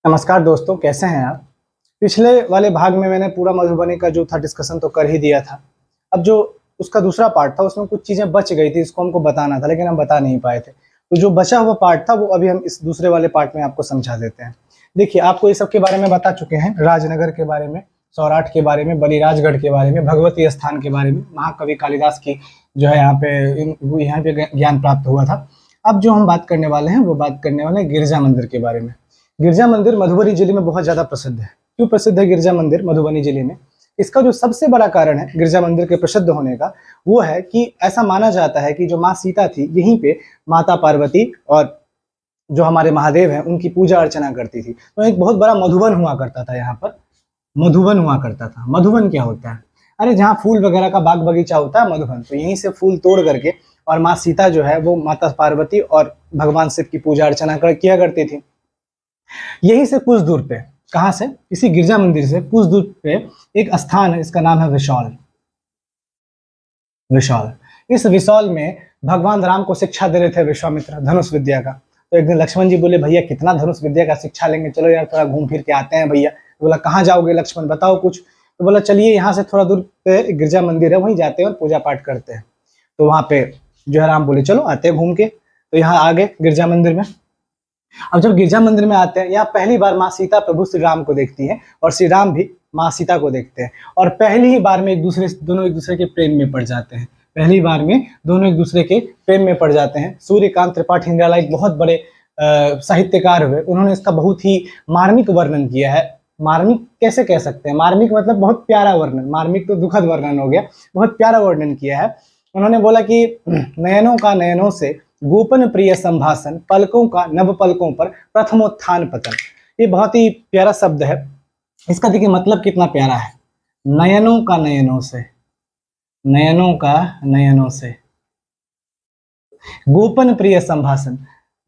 नमस्कार दोस्तों, कैसे हैं आप। पिछले वाले भाग में मैंने पूरा मधुबनी का जो था डिस्कशन तो कर ही दिया था। अब जो उसका दूसरा पार्ट था उसमें कुछ चीज़ें बच गई थी, इसको हमको बताना था लेकिन हम बता नहीं पाए थे। तो जो बचा हुआ पार्ट था वो अभी हम इस दूसरे वाले पार्ट में आपको समझा देते हैं। देखिए, आपको ये सब के बारे में बता चुके हैं, राजनगर के बारे में, सौराठ के बारे में, बलिराजगढ़ के बारे में, भगवती स्थान के बारे में, महाकवि कालिदास की जो है यहाँ पे ज्ञान प्राप्त हुआ था। अब जो हम बात करने वाले हैं वो बात करने वाले हैं गिरजा मंदिर के बारे में। गिरजा मंदिर मधुबनी जिले में बहुत ज्यादा प्रसिद्ध है। क्यों प्रसिद्ध है गिरजा मंदिर मधुबनी जिले में? इसका जो सबसे बड़ा कारण है गिरजा मंदिर के प्रसिद्ध होने का, वो है कि ऐसा माना जाता है कि जो माँ सीता थी यहीं पे माता पार्वती और जो हमारे महादेव हैं उनकी पूजा अर्चना करती थी। तो एक बहुत बड़ा मधुवन हुआ करता था यहाँ पर। मधुवन हुआ करता था। मधुवन क्या होता है? अरे, जहाँ फूल वगैरह का बाग बगीचा होता है मधुवन, तो यहीं से फूल तोड़ करके और माँ सीता जो है वो माता पार्वती और भगवान शिव की पूजा अर्चना किया करती थी। यहीं से कुछ दूर पे, कहां से? इसी गिरजा मंदिर से कुछ दूर पे एक स्थान है, इसका नाम है विशौल। विशौल, इस विशौल में भगवान राम को शिक्षा दे रहे थे विश्वामित्र धनुष विद्या का। तो एक दिन लक्ष्मण जी बोले, भैया कितना धनुष विद्या का शिक्षा लेंगे, चलो यार थोड़ा घूम फिर के आते हैं भैया। तो बोला, कहाँ जाओगे लक्ष्मण, बताओ कुछ। तो बोला, चलिए यहाँ से थोड़ा दूर पे गिरजा मंदिर है, वहीं जाते हैं और पूजा पाठ करते हैं। तो वहां पे जो है राम बोले, चलो आते हैं घूम के। तो यहाँ आ गए गिरजा मंदिर में। अब जब गिरजा मंदिर में आते हैं, यहाँ पहली बार माँ सीता प्रभु श्री राम को देखती हैं और श्री राम भी माँ सीता को देखते हैं। और पहली ही बार में दोनों एक दूसरे के प्रेम में पड़ जाते हैं। पहली बार में दोनों एक दूसरे के प्रेम में पड़ जाते हैं। सूर्यकांत त्रिपाठी निराला एक बहुत बड़े साहित्यकार हुए, उन्होंने इसका बहुत ही मार्मिक वर्णन किया है। मार्मिक कैसे कह सकते हैं? मार्मिक मतलब बहुत प्यारा वर्णन, मार्मिक तो दुखद वर्णन हो गया, बहुत प्यारा वर्णन किया है। उन्होंने बोला कि नयनों का नयनों से गोपन प्रिय संभाषण, पलकों का नव पलकों पर प्रथमोत्थान पतन। ये बहुत ही प्यारा शब्द है। इसका देखिए मतलब कितना प्यारा है। नयनों का नयनों से, नयनों का नयनों से, गोपन प्रिय संभाषण।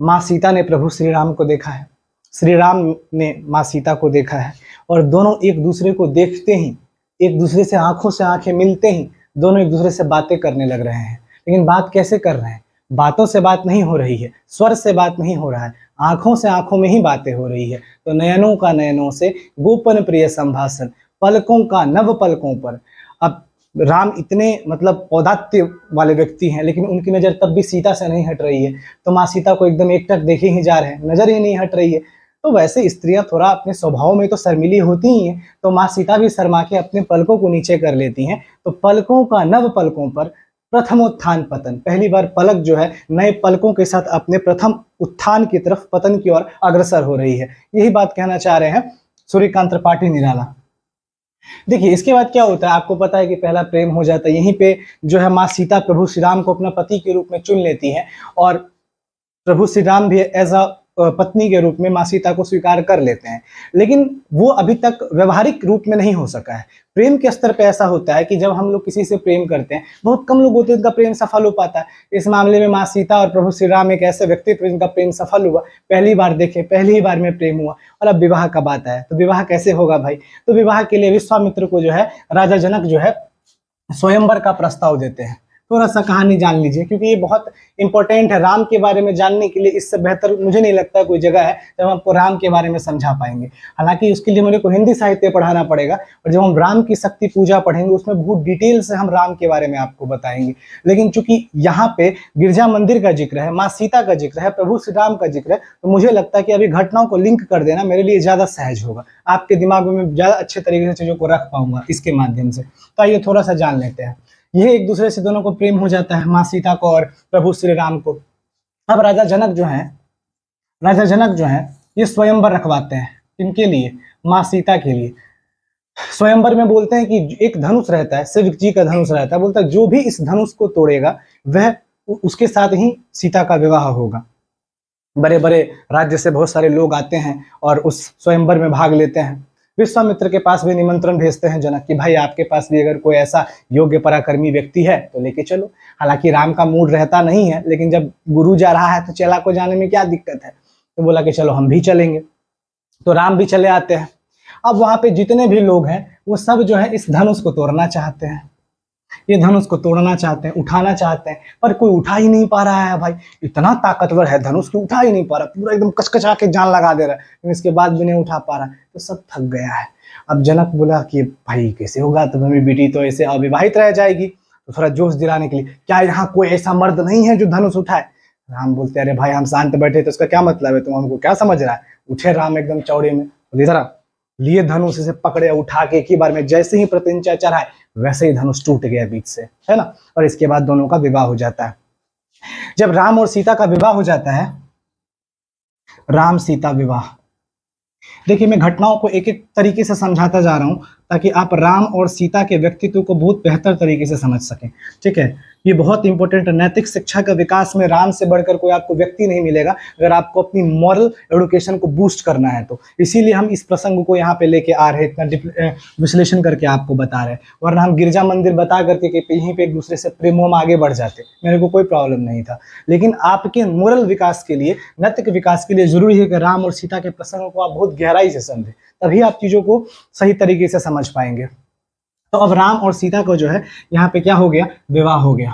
माँ सीता ने प्रभु श्री राम को देखा है, श्री राम ने माँ सीता को देखा है, और दोनों एक दूसरे को देखते ही, एक दूसरे से आंखों से आंखें मिलते ही दोनों एक दूसरे से बातें करने लग रहे हैं। लेकिन बात कैसे कर रहे हैं? बातों से बात नहीं हो रही है, स्वर से बात नहीं हो रहा है, आंखों से आंखों में ही बातें हो रही है। तो नयनों का नयनों से गोपन प्रिय संभाषण, पलकों का नव पलकों पर। अब राम इतने मतलब औदात्य वाले व्यक्ति हैं, लेकिन उनकी नजर तब भी सीता से नहीं हट रही है। तो माँ सीता को एकदम एकटक देखे ही जा रहे हैं, नजर ही नहीं हट रही है। तो वैसे स्त्रियां थोड़ा अपने स्वभाव में तो शर्मिली होती ही हैं, तो माँ सीता भी शर्मा के अपने पलकों को नीचे कर लेती हैं। तो पलकों का नव पलकों पर प्रथमोत्थान पतन, पहली बार पलक जो है नए पलकों के साथ अपने प्रथम उत्थान की तरफ, पतन की ओर अग्रसर हो रही है। यही बात कहना चाह रहे हैं सूर्यकांत त्रिपाठी निराला। देखिए, इसके बाद क्या होता है, आपको पता है कि पहला प्रेम हो जाता है। यहीं पे जो है माँ सीता प्रभु श्री राम को अपना पति के रूप में चुन लेती हैं, और प्रभु श्री राम भी एज अ पत्नी के रूप में माँ सीता को स्वीकार कर लेते हैं। लेकिन वो अभी तक व्यवहारिक रूप में नहीं हो सका है। प्रेम के स्तर पे ऐसा होता है कि जब हम लोग किसी से प्रेम करते हैं, बहुत कम लोग होते हैं जिनका प्रेम सफल हो पाता है। इस मामले में माँ सीता और प्रभु श्री राम एक ऐसे व्यक्तित्व जिनका प्रेम सफल हुआ, पहली बार देखे, पहली ही बार में प्रेम हुआ। और अब विवाह का बात है, तो विवाह कैसे होगा भाई? तो विवाह के लिए विश्वामित्र को जो है राजा जनक जो है स्वयंवर का प्रस्ताव देते हैं। थोड़ा सा कहानी जान लीजिए, क्योंकि ये बहुत इंपॉर्टेंट है। राम के बारे में जानने के लिए इससे बेहतर मुझे नहीं लगता कोई जगह है जब हम आपको राम के बारे में समझा पाएंगे। हालांकि उसके लिए मुझे को हिंदी साहित्य पढ़ाना पड़ेगा, और जब हम राम की शक्ति पूजा पढ़ेंगे उसमें बहुत डिटेल से हम राम के बारे में आपको बताएंगे। लेकिन चूंकि यहाँ पे गिरजा मंदिर का जिक्र है, माँ सीता का जिक्र है, प्रभु श्री राम का जिक्र है, तो मुझे लगता है कि अभी घटनाओं को लिंक कर देना मेरे लिए ज्यादा सहज होगा। आपके दिमाग में मैं ज्यादा अच्छे तरीके से चीजों को रख पाऊंगा इसके माध्यम से। तो आइए थोड़ा सा जान लेते हैं। ये एक दूसरे से दोनों को प्रेम हो जाता है, माँ सीता को और प्रभु श्री राम को। अब राजा जनक जो है ये स्वयंवर रखवाते हैं। इनके लिए, माँ सीता के लिए। स्वयंवर में बोलते हैं कि एक धनुष रहता है, शिव जी का धनुष रहता है, बोलता है जो भी इस धनुष को तोड़ेगा वह उसके साथ ही सीता का विवाह होगा। बड़े बड़े राज्य से बहुत सारे लोग आते हैं और उस स्वयंवर में भाग लेते हैं। विश्वामित्र के पास भी निमंत्रण भेजते हैं जनक कि भाई आपके पास भी अगर कोई ऐसा योग्य पराक्रमी व्यक्ति है तो लेके चलो। हालांकि राम का मूड रहता नहीं है, लेकिन जब गुरु जा रहा है तो चेला को जाने में क्या दिक्कत है। तो बोला कि चलो हम भी चलेंगे। तो राम भी चले आते हैं। अब वहां पे जितने भी लोग हैं वो सब जो है इस धनुष को तोड़ना चाहते हैं। ये धनुष को तोड़ना चाहते हैं, उठाना चाहते हैं, पर कोई उठा ही नहीं पा रहा है भाई। इतना ताकतवर है धनुष कि उठा ही नहीं पा रहा, पूरा एकदम कचकचा के जान लगा दे रहा है, लेकिन इसके बाद भी नहीं उठा पा रहा है, तो सब थक गया है। अब जनक बोला कि भाई कैसे होगा, तो मेरी बेटी तो ऐसे अविवाहित रह जाएगी। तो थोड़ा जोश दिलाने के लिए, क्या यहाँ कोई ऐसा मर्द नहीं है जो धनुष उठाए? राम बोलते अरे भाई हम शांत बैठे, तो उसका क्या मतलब है, तुम हमको क्या समझ रहा है? उठे राम एकदम चौड़े में, इधर लिए धनुष से पकड़े, उठा के एक ही बार में जैसे ही प्रतिंचा चढ़ाए वैसे ही धनुष टूट गया बीच से, है ना। और इसके बाद दोनों का विवाह हो जाता है। जब राम और सीता का विवाह हो जाता है, राम सीता विवाह, देखिए मैं घटनाओं को एक एक तरीके से समझाता जा रहा हूं ताकि आप राम और सीता के व्यक्तित्व को बहुत बेहतर तरीके से समझ सकें, ठीक है। ये बहुत इंपॉर्टेंट है। नैतिक शिक्षा के विकास में राम से बढ़कर कोई आपको व्यक्ति नहीं मिलेगा अगर आपको अपनी मॉरल एडुकेशन को बूस्ट करना है तो। इसीलिए हम इस प्रसंग को यहाँ पे लेके आ रहे हैं, इतना विश्लेषण करके आपको बता रहे हैं, वरना हम गिरजा मंदिर बता करके यहीं पे एक दूसरे से प्रेमों में आगे बढ़ जाते, मेरे को कोई प्रॉब्लम नहीं था। लेकिन आपके मोरल विकास के लिए, नैतिक विकास के लिए जरूरी है कि राम और सीता के प्रसंग को आप बहुत गहराई से समझें, तभी आप चीजों को सही तरीके से समझ पाएंगे। तो अब राम और सीता को जो है यहाँ पे क्या हो गया, विवाह हो गया।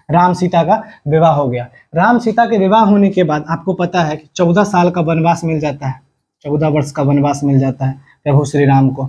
राम सीता का विवाह हो गया। राम सीता के विवाह होने के बाद आपको पता है कि 14 साल का वनवास मिल जाता है, 14 वर्ष का वनवास मिल जाता है प्रभु श्री राम को।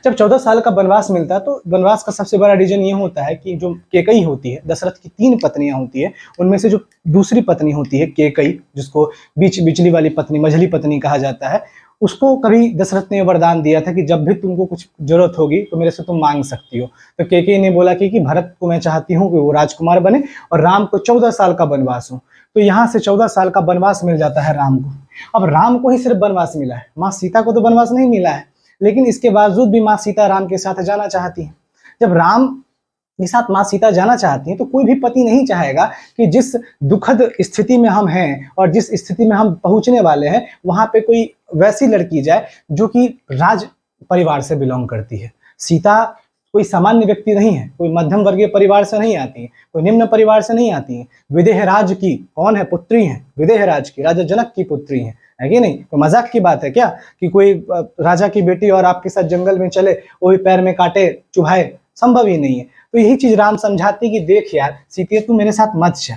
जब 14 साल का वनवास मिलता है तो वनवास का सबसे बड़ा रीजन ये होता है कि जो केकई होती है, दशरथ की 3 पत्नियां होती है, उनमें से जो दूसरी पत्नी होती है केकई, जिसको बिचली वाली पत्नी, मझली पत्नी कहा जाता है, उसको कभी दशरथ ने वरदान दिया था कि जब भी तुमको कुछ जरूरत होगी तो मेरे से तुम मांग सकती हो। तो केकई ने बोला कि भरत को मैं चाहती हूँ कि वो राजकुमार बने और राम को 14 साल का वनवास हो। तो यहाँ से 14 साल का वनवास मिल जाता है राम को। अब राम को ही सिर्फ वनवास मिला है, माँ सीता को तो वनवास नहीं मिला है, लेकिन इसके बावजूद भी माँ सीता राम के साथ जाना चाहती है। जब राम के साथ माँ सीता जाना चाहती हैं तो कोई भी पति नहीं चाहेगा कि जिस दुखद स्थिति में हम हैं और जिस स्थिति में हम पहुंचने वाले हैं वहां पे कोई वैसी लड़की जाए जो कि राज परिवार से बिलोंग करती है। सीता कोई सामान्य व्यक्ति नहीं है, कोई मध्यम वर्गीय परिवार से नहीं आती है, कोई निम्न परिवार से नहीं आती है। विदेह राज की कौन है, पुत्री है, विदेह राज की, राजा जनक की पुत्री है कि नहीं? तो मजाक की बात है क्या कि कोई राजा की बेटी और आपके साथ जंगल में चले, वो भी पैर में काटे चुभाए? संभव ही नहीं है। तो यही चीज राम समझाते कि देख यार सीते, तू मेरे साथ मत चल,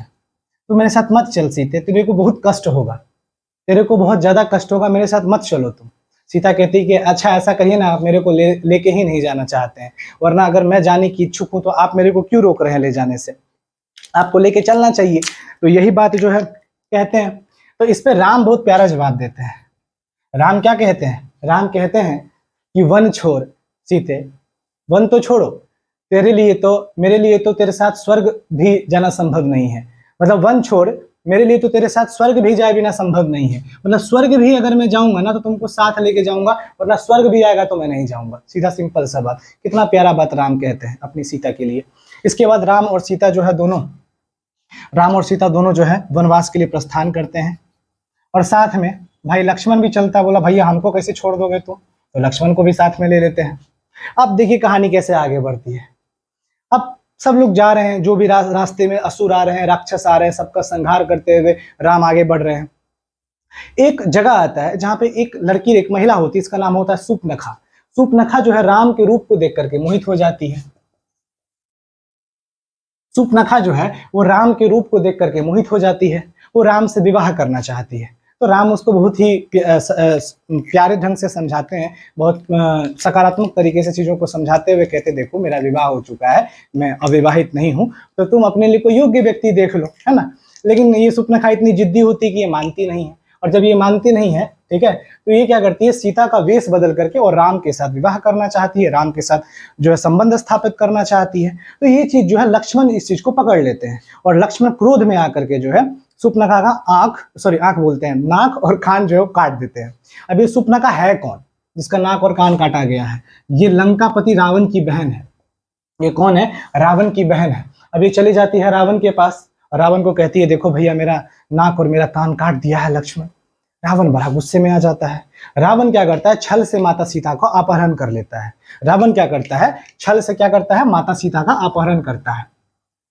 तू मेरे साथ मत चल सीते, तेरे को बहुत कष्ट होगा, तेरे को बहुत ज्यादा कष्ट होगा, मेरे साथ मत चलो तुम। सीता कहती कि अच्छा ऐसा करिए ना, आप मेरे को लेके ही नहीं जाना चाहते हैं, वरना अगर मैं जाने की इच्छुक हूं तो आप मेरे को क्यों रोक रहे हैं ले जाने से, आपको लेके चलना चाहिए। तो यही बात जो है कहते हैं। तो इस पे राम बहुत प्यारा जवाब देते हैं। राम क्या कहते हैं? राम कहते हैं कि वन छोड़ सीते, वन तो छोड़ो, तेरे लिए तो, मेरे लिए तो तेरे साथ स्वर्ग भी जाना संभव नहीं है। मतलब वन छोड़, मेरे लिए तो तेरे साथ स्वर्ग भी जाए बिना संभव नहीं है। मतलब स्वर्ग भी अगर मैं जाऊंगा ना तो तुमको साथ लेके जाऊंगा, वरना स्वर्ग भी आएगा तो मैं नहीं जाऊंगा। सीधा सिंपल सा बात। कितना प्यारा बात राम कहते हैं अपनी सीता के लिए। इसके बाद राम और सीता जो है दोनों जो है वनवास के लिए प्रस्थान करते हैं, और साथ में भाई लक्ष्मण भी चलता, बोला भैया हमको कैसे छोड़ दोगे तो लक्ष्मण को भी साथ में ले लेते हैं। अब देखिए कहानी कैसे आगे बढ़ती है। अब सब लोग जा रहे हैं, जो भी रास्ते में असुर आ रहे हैं, राक्षस आ रहे हैं, सबका संहार करते हुए राम आगे बढ़ रहे हैं। एक जगह आता है जहां पे एक लड़की, एक महिला होती है, इसका नाम होता है सूपनखा। सूपनखा जो है राम के रूप को देख करके मोहित हो जाती है। सूपनखा जो है वो राम के रूप को देख करके मोहित हो जाती है, वो राम से विवाह करना चाहती है। तो राम उसको बहुत ही प्यारे ढंग से समझाते हैं, बहुत सकारात्मक तरीके से चीज़ों को समझाते हुए कहते देखो मेरा विवाह हो चुका है, मैं अविवाहित नहीं हूँ, तो तुम अपने लिए कोई योग्य व्यक्ति देख लो, है ना। लेकिन ये सूपनखा इतनी जिद्दी होती है कि ये मानती नहीं है, और जब ये मानती नहीं है, ठीक है, तो ये क्या करती है, सीता का वेश बदल करके और राम के साथ विवाह करना चाहती है, राम के साथ जो है संबंध स्थापित करना चाहती है। तो ये चीज जो है लक्ष्मण इस चीज को पकड़ लेते हैं, और लक्ष्मण क्रोध में आकर के जो है सूपनखा का आंख बोलते हैं, नाक और कान जो है काट देते हैं। अब ये सूपनखा है कौन जिसका नाक और कान काटा गया है? ये लंकापति रावण की बहन है। ये कौन है? रावण की बहन है। अब ये चली जाती है रावण के पास, रावण को कहती है देखो भैया मेरा नाक और मेरा कान काट दिया है लक्ष्मण। रावण बड़ा गुस्से में आ जाता है। रावण क्या करता है, छल से माता सीता को अपहरण कर लेता है। रावण क्या करता है, छल से क्या करता है, माता सीता का अपहरण करता है।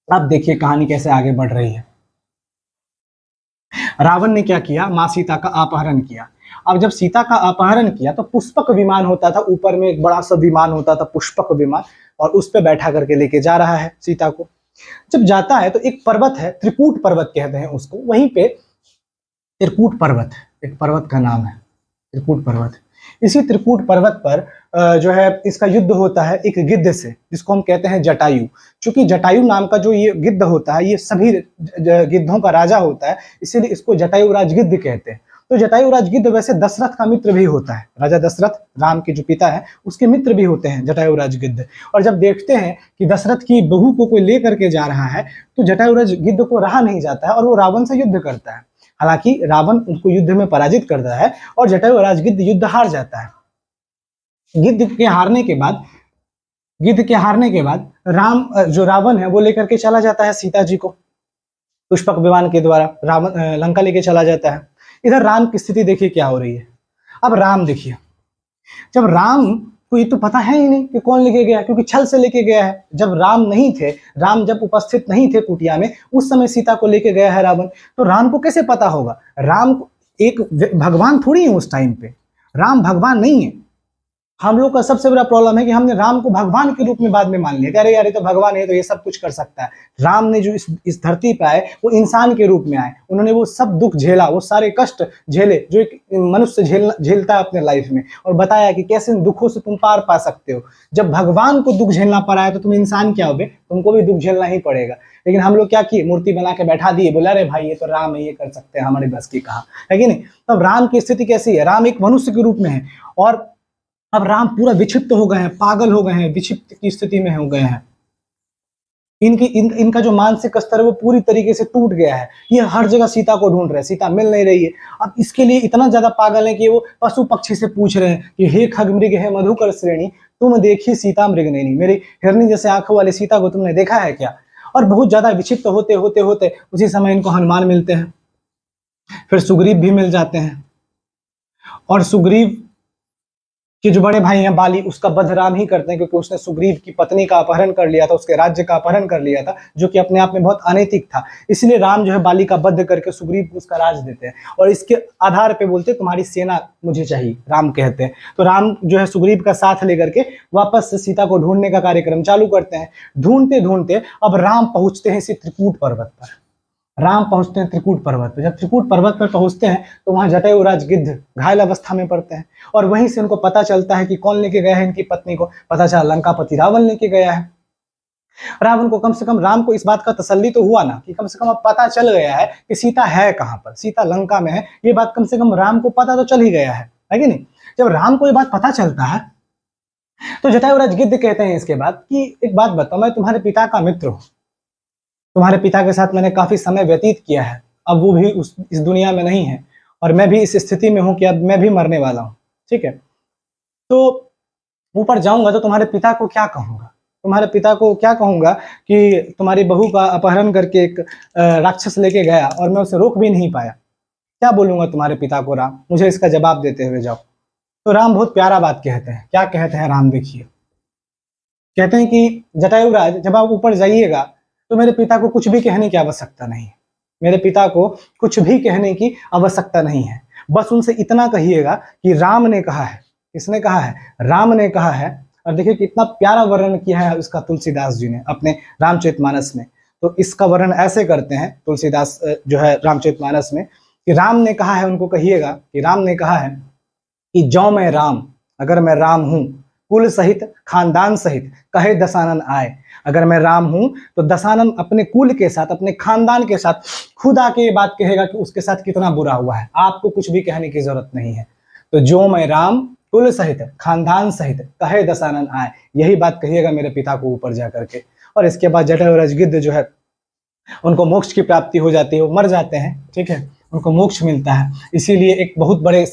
अब देखिए कहानी कैसे आगे बढ़ रही है। रावण ने क्या किया, माँ सीता का अपहरण किया। अब जब सीता का अपहरण किया तो पुष्पक विमान होता था, ऊपर में एक बड़ा सा विमान होता था पुष्पक विमान, और उस पर बैठा करके लेके जा रहा है सीता को। जब जाता है तो एक पर्वत है, त्रिकूट पर्वत कहते हैं उसको, वहीं पे त्रिकूट पर्वत, एक पर्वत का नाम है त्रिकूट पर्वत। इसी त्रिकूट पर्वत पर जो है इसका युद्ध होता है एक गिद्ध से, जिसको हम कहते हैं जटायु। क्योंकि जटायु नाम का जो ये गिद्ध होता है ये सभी गिद्धों का राजा होता है, इसीलिए इसको जटायु राज गिद्ध कहते हैं। तो जटायु राज गिद्ध वैसे दशरथ का मित्र भी होता है, राजा दशरथ राम के जो पिता है उसके मित्र भी होते हैं जटायु राज गिद्ध। और जब देखते हैं कि दशरथ की बहू को कोई लेकर के जा रहा है तो जटायु राज गिद्ध को रहा नहीं जाता है और वो रावण से युद्ध करता है। हालांकि रावण उनको युद्ध में पराजित करता है और जटायु राज गिद्ध युद्ध हार जाता है। गिद्ध के हारने के बाद राम जो रावण है वो लेकर के चला जाता है सीता जी को, पुष्पक विमान के द्वारा रावण लंका लेके चला जाता है। इधर राम की स्थिति देखिए क्या हो रही है। अब राम देखिए, जब राम को ये तो पता है ही नहीं कि कौन लेके गया, क्योंकि छल से लेके गया है। जब राम नहीं थे, राम जब उपस्थित नहीं थे कुटिया में, उस समय सीता को लेके गया है रावण, तो राम को कैसे पता होगा? राम एक भगवान थोड़ी है उस टाइम पे, राम भगवान नहीं है। हम लोग का सबसे बड़ा प्रॉब्लम है कि हमने राम को भगवान के रूप में बाद में मान लिया, अरे यार ये तो भगवान है तो ये सब कुछ कर सकता है। राम ने जो इस धरती पे आए वो इंसान के रूप में आए, उन्होंने वो सब दुख झेला, वो सारे कष्ट झेले जो एक मनुष्य झेलता है अपने लाइफ में, और बताया कि कैसे इन दुखों से तुम पार पा सकते हो। जब भगवान को दुख झेलना पड़ा है तो तुम इंसान क्या हो बे, तुमको भी दुख झेलना ही पड़ेगा। लेकिन हम लोग क्या किए, मूर्ति बना के बैठा दिए, बोला अरे भाई ये तो राम है, ये कर सकते हैं, हमारे बस की कहा है कि नहीं। तब राम की स्थिति कैसी है? राम एक मनुष्य के रूप में है और अब राम पूरा विक्षिप्त हो गए हैं, पागल हो गए हैं, विक्षिप्त की स्थिति में हो गए हैं। इनका जो मानसिक स्तर है वो पूरी तरीके से टूट गया है। ये हर जगह सीता को ढूंढ रहे हैं, सीता मिल नहीं रही है। अब इसके लिए इतना ज्यादा पागल है कि वो पशु पक्षी से पूछ रहे हैं कि हे खग मृग है मधुकर श्रेणी, तुम देखी सीता मृग नैनी, मेरी हिरनी जैसे आंखों वाली सीता को तुमने देखा है क्या? और बहुत ज्यादा विक्षिप्त होते होते होते उसी समय इनको हनुमान मिलते हैं, फिर सुग्रीव भी मिल जाते हैं। और सुग्रीव कि जो बड़े भाई हैं बाली, उसका वध राम ही करते हैं, क्योंकि उसने सुग्रीव की पत्नी का अपहरण कर लिया था, उसके राज्य का अपहरण कर लिया था, जो कि अपने आप में बहुत अनैतिक था। इसलिए राम जो है बाली का वध करके सुग्रीव को उसका राज देते हैं और इसके आधार पे बोलते हैं तुम्हारी सेना मुझे चाहिए, राम कहते हैं। तो राम जो है सुग्रीव का साथ लेकर के वापस से सीता को ढूंढने का कार्यक्रम चालू करते हैं। ढूंढते ढूंढते अब राम पहुंचते हैं इसी त्रिकूट पर्वत पर। राम पहुंचते हैं त्रिकूट पर्वत पर। जब त्रिकूट पर्वत पर पहुंचते हैं तो वहां जटायु राज गिद्ध घायल अवस्था में पड़ते हैं और वहीं से उनको पता चलता है कि कौन लेके गया है इनकी पत्नी को। पता चला लंकापति रावण लेके गया है। रावण को कम से कम, राम को इस बात का तसल्ली तो हुआ ना कि कम से कम अब पता चल गया है कि सीता है कहां पर, सीता लंका में है। ये बात कम से कम राम को पता तो चल ही गया है कि नहीं। जब राम को ये बात पता चलता है तो जटायु राज गिद्ध कहते हैं इसके बाद कि एक बात बताओ, मैं तुम्हारे पिता का मित्र हूं, तुम्हारे पिता के साथ मैंने काफी समय व्यतीत किया है, अब वो भी इस दुनिया में नहीं है और मैं भी इस स्थिति में हूं कि अब मैं भी मरने वाला हूं, ठीक है। तो ऊपर जाऊंगा तो तुम्हारे पिता को क्या कहूंगा, तुम्हारे पिता को क्या कहूंगा कि तुम्हारी बहू का अपहरण करके एक राक्षस लेके गया और मैं उसे रोक भी नहीं पाया, क्या बोलूंगा तुम्हारे पिता को? राम मुझे इसका जवाब देते हुए जाओ। तो राम बहुत प्यारा बात कहते हैं। क्या कहते हैं राम? देखिए, कहते हैं कि जटायु राज जब आप ऊपर जाइएगा तो मेरे पिता को कुछ भी कहने की आवश्यकता नहीं है, मेरे पिता को कुछ भी कहने की आवश्यकता नहीं है। बस उनसे इतना कहिएगा कि राम ने कहा है। किसने कहा है? राम ने कहा है। और देखिए कितना प्यारा वर्णन किया है उसका तुलसीदास जी ने अपने रामचरितमानस में। तो इसका वर्णन ऐसे करते हैं तुलसीदास जो है रामचरितमानस में कि राम ने कहा है, उनको कहिएगा कि राम ने कहा है कि जौ मैं राम, अगर मैं राम हूं, कुल सहित खानदान सहित कहे दशानन आए। अगर मैं राम हूं तो दशानन अपने कुल के साथ, अपने खानदान के साथ खुद आके ये बात कहेगा कि उसके साथ कितना बुरा हुआ है, आपको कुछ भी कहने की जरूरत नहीं है। तो जो मैं राम, कुल सहित खानदान सहित कहे दशानन आए, यही बात कहिएगा मेरे पिता को ऊपर जा करके। और इसके बाद जटायु राज गिद्ध जो है उनको मोक्ष की प्राप्ति हो जाती है, वो मर जाते हैं, ठीक है, उनको मोक्ष मिलता है। इसीलिए एक बहुत बड़े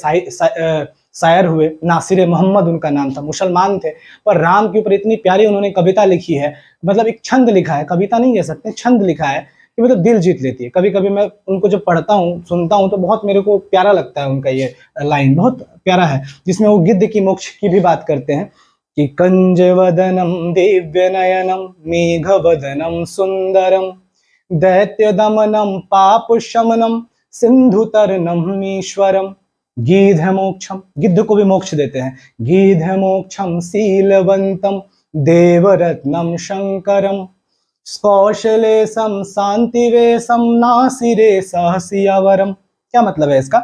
शायर हुए, नासिर मोहम्मद उनका नाम था, मुसलमान थे, पर राम के ऊपर इतनी प्यारी उन्होंने कविता लिखी है, मतलब एक छंद लिखा है, कविता नहीं कह सकते, छंद लिखा है कि मतलब दिल जीत लेती है। कभी कभी मैं उनको जब पढ़ता हूँ, सुनता हूँ तो बहुत मेरे को प्यारा लगता है उनका ये लाइन, बहुत प्यारा है, जिसमें वो गिद्ध की मोक्ष की भी बात करते हैं कि कंजवदनम दिव्य नयनम मेघवदनम सुंदरम दैत्य दमनम पाप शमनम सिंधु तरनम ईश्वरम गीध मोक्षम, गिद्ध को भी मोक्ष देते हैं। गीध मोक्षम शीलवंतम देवरत्नम शंकरम कौशलेशम शांतिवेशम नासिरे सहसियावरम। क्या मतलब है इसका?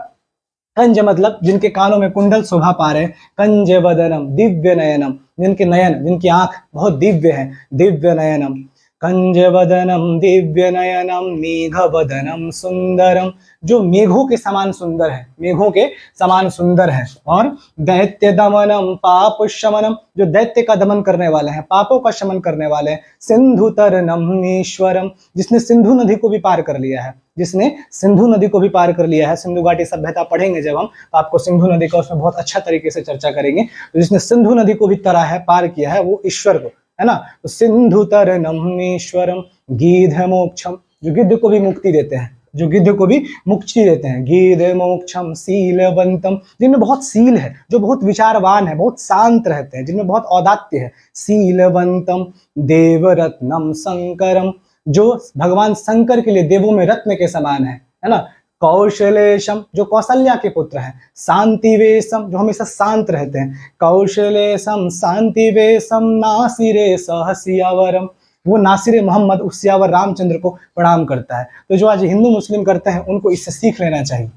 कंज मतलब जिनके कानों में कुंडल शोभा पा रहे हैं, कंज वदनम दिव्य नयनम, जिनके नयन, जिनकी आंख बहुत दिव्य है, दिव्य नयनम, कंज वदनम दिव्य नयनम मेघ वदनम सुंदरम, जो मेघों के समान सुंदर है, मेघों के समान सुंदर है। और दैत्य दमनम पाप शमनम, जो दैत्य का दमन करने वाले हैं, पापों का शमन करने वाले हैं। सिंधु तरनम ईश्वरम, जिसने सिंधु नदी को भी पार कर लिया है, जिसने सिंधु नदी को भी पार कर लिया है। सिंधु घाटी सभ्यता पढ़ेंगे जब हम, तो आपको सिंधु नदी का उसमें बहुत अच्छा तरीके से चर्चा करेंगे। तो जिसने सिंधु नदी को भी तरा है, पार किया है, वो ईश्वर को, है ना। तो सिंधु तरनम ईश्वरम गीध मोक्षम, जो गिद्ध को भी मुक्ति देते हैं, जो गिद्ध को भी मुक्ति देते हैं। गीध मोक्षम शीलवंतम, जिनमें बहुत सील है, जो बहुत विचारवान है, बहुत शांत रहते हैं, जिनमें बहुत औदात्य है। शीलवंतम देवरत्नम शंकरम, जो भगवान शंकर के लिए देवों में रत्न के समान है ना। कौशलेशम, जो कौशल्या के पुत्र हैं। शांतिवेशम, जो हमेशा शांत रहते हैं। कौशलेशम शांतिवेशम नासिरे सहसियावरम, वो नासिरे मोहम्मद, उस सियावर रामचंद्र को प्रणाम करता है। तो जो आज हिंदू मुस्लिम करते हैं उनको इससे सीख लेना चाहिए,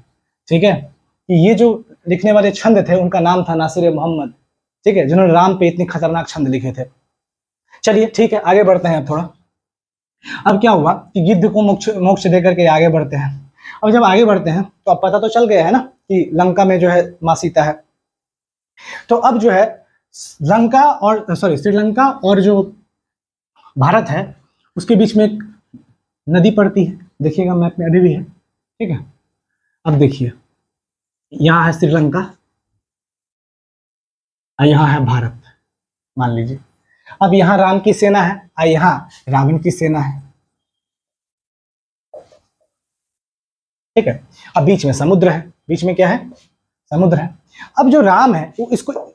ठीक है। कि ये जो लिखने वाले छंद थे उनका नाम था नासिरे मोहम्मद, ठीक है, जिन्होंने राम पे इतने खतरनाक छंद लिखे थे। चलिए ठीक है, आगे बढ़ते हैं अब थोड़ा। अब क्या हुआ कि गिद्ध को मोक्ष देकर के आगे बढ़ते हैं। अब जब आगे बढ़ते हैं तो अब पता तो चल गया है ना कि लंका में जो है माँ सीता है। तो अब जो है लंका और श्रीलंका और जो भारत है उसके बीच में एक नदी पड़ती है, देखिएगा मैप में अभी भी है, ठीक है। अब देखिए, यहाँ है श्रीलंका और यहाँ है भारत, मान लीजिए। अब यहाँ राम की सेना है और यहाँ रावण की सेना है, ठीक है। अब बीच में समुद्र है, बीच में क्या है? समुद्र है। अब जो राम है वो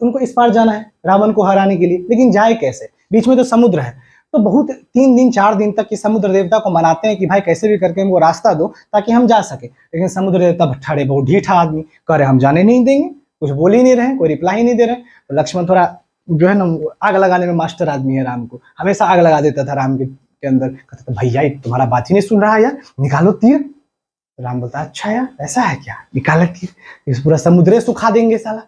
उनको इस पार जाना है रावण को हराने के लिए, लेकिन जाए कैसे? बीच में तो समुद्र है। तो बहुत 3 दिन 4 दिन तक कि समुद्र देवता को मनाते हैं कि भाई कैसे भी करके हमको रास्ता दो ताकि हम जा सके, लेकिन समुद्र देवता भट्ठाड़े, बहुत ढीठा आदमी, कह रहे हम जाने नहीं देंगे, कुछ बोल ही नहीं रहे, कोई रिप्लाई ही नहीं दे रहे। तो लक्ष्मण थोड़ा जो है ना आग लगाने में मास्टर आदमी है, राम को हमेशा आग लगा देता था राम के अंदर। कहता था भैया तुम्हारा बात ही नहीं सुन रहा यार, निकालो तीर। राम बोलता अच्छा यार ऐसा है क्या, निकाले तीर, इस पूरा समुद्र सुखा देंगे साला,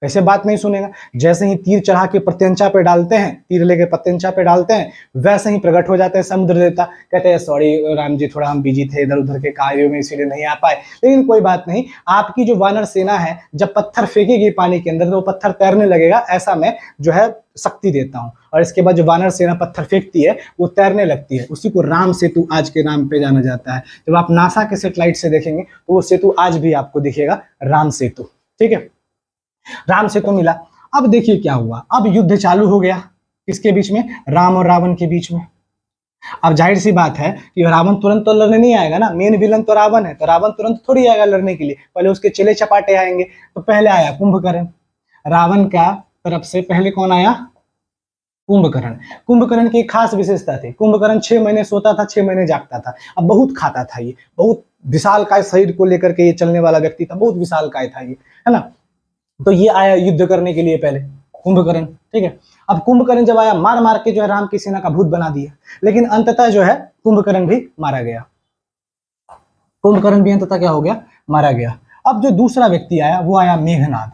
कैसे बात नहीं सुनेगा। जैसे ही तीर चढ़ा के प्रत्यंचा पे डालते हैं, तीर लेके प्रत्यंचा पे डालते हैं, वैसे ही प्रकट हो जाते हैं समुद्र देवता। कहते हैं सॉरी राम जी, थोड़ा हम बिजी थे इधर उधर के कार्यों में, इसीलिए नहीं आ पाए। लेकिन कोई बात नहीं, आपकी जो वानर सेना है जब पत्थर फेंकेगी पानी के अंदर तो वो पत्थर तैरने लगेगा, ऐसा मैं जो है शक्ति देता हूँ। और इसके बाद जो वानर सेना पत्थर फेंकती है वो तैरने लगती है। उसी को राम सेतु आज के नाम पे जाना जाता है। जब आप नासा के सेटेलाइट से देखेंगे तो वो सेतु आज भी आपको दिखेगा, राम सेतु, ठीक है। राम सेतु मिला। अब देखिए क्या हुआ, अब युद्ध चालू हो गया किसके बीच में? राम और रावण के बीच में। अब जाहिर सी बात है कि रावण तुरंत तो लड़ने नहीं आएगा ना, मेन विलन तो रावण है, तो रावण तुरंत थोड़ी आएगा लड़ने के लिए, पहले उसके चेले चपाटे आएंगे। तो पहले आया कुंभकर्ण, रावण का तरफ से पहले कौन आया? कुंभकर्ण। कुंभकर्ण की एक खास विशेषता थी, कुंभकर्ण 6 महीने सोता था, 6 महीने जागता था। अब बहुत खाता था ये, बहुत विशालकाय शरीर को लेकर के ये चलने वाला व्यक्ति था, बहुत विशालकाय था ये, है ना। तो ये आया युद्ध करने के लिए पहले कुंभकर्ण, ठीक है। अब कुंभकर्ण जब आया, मार मार के जो है राम की सेना का भूत बना दिया, लेकिन अंततः जो है कुंभकर्ण भी मारा गया, कुंभकर्ण भी अंततः क्या हो गया? मारा गया। अब जो दूसरा व्यक्ति आया वो आया मेघनाद।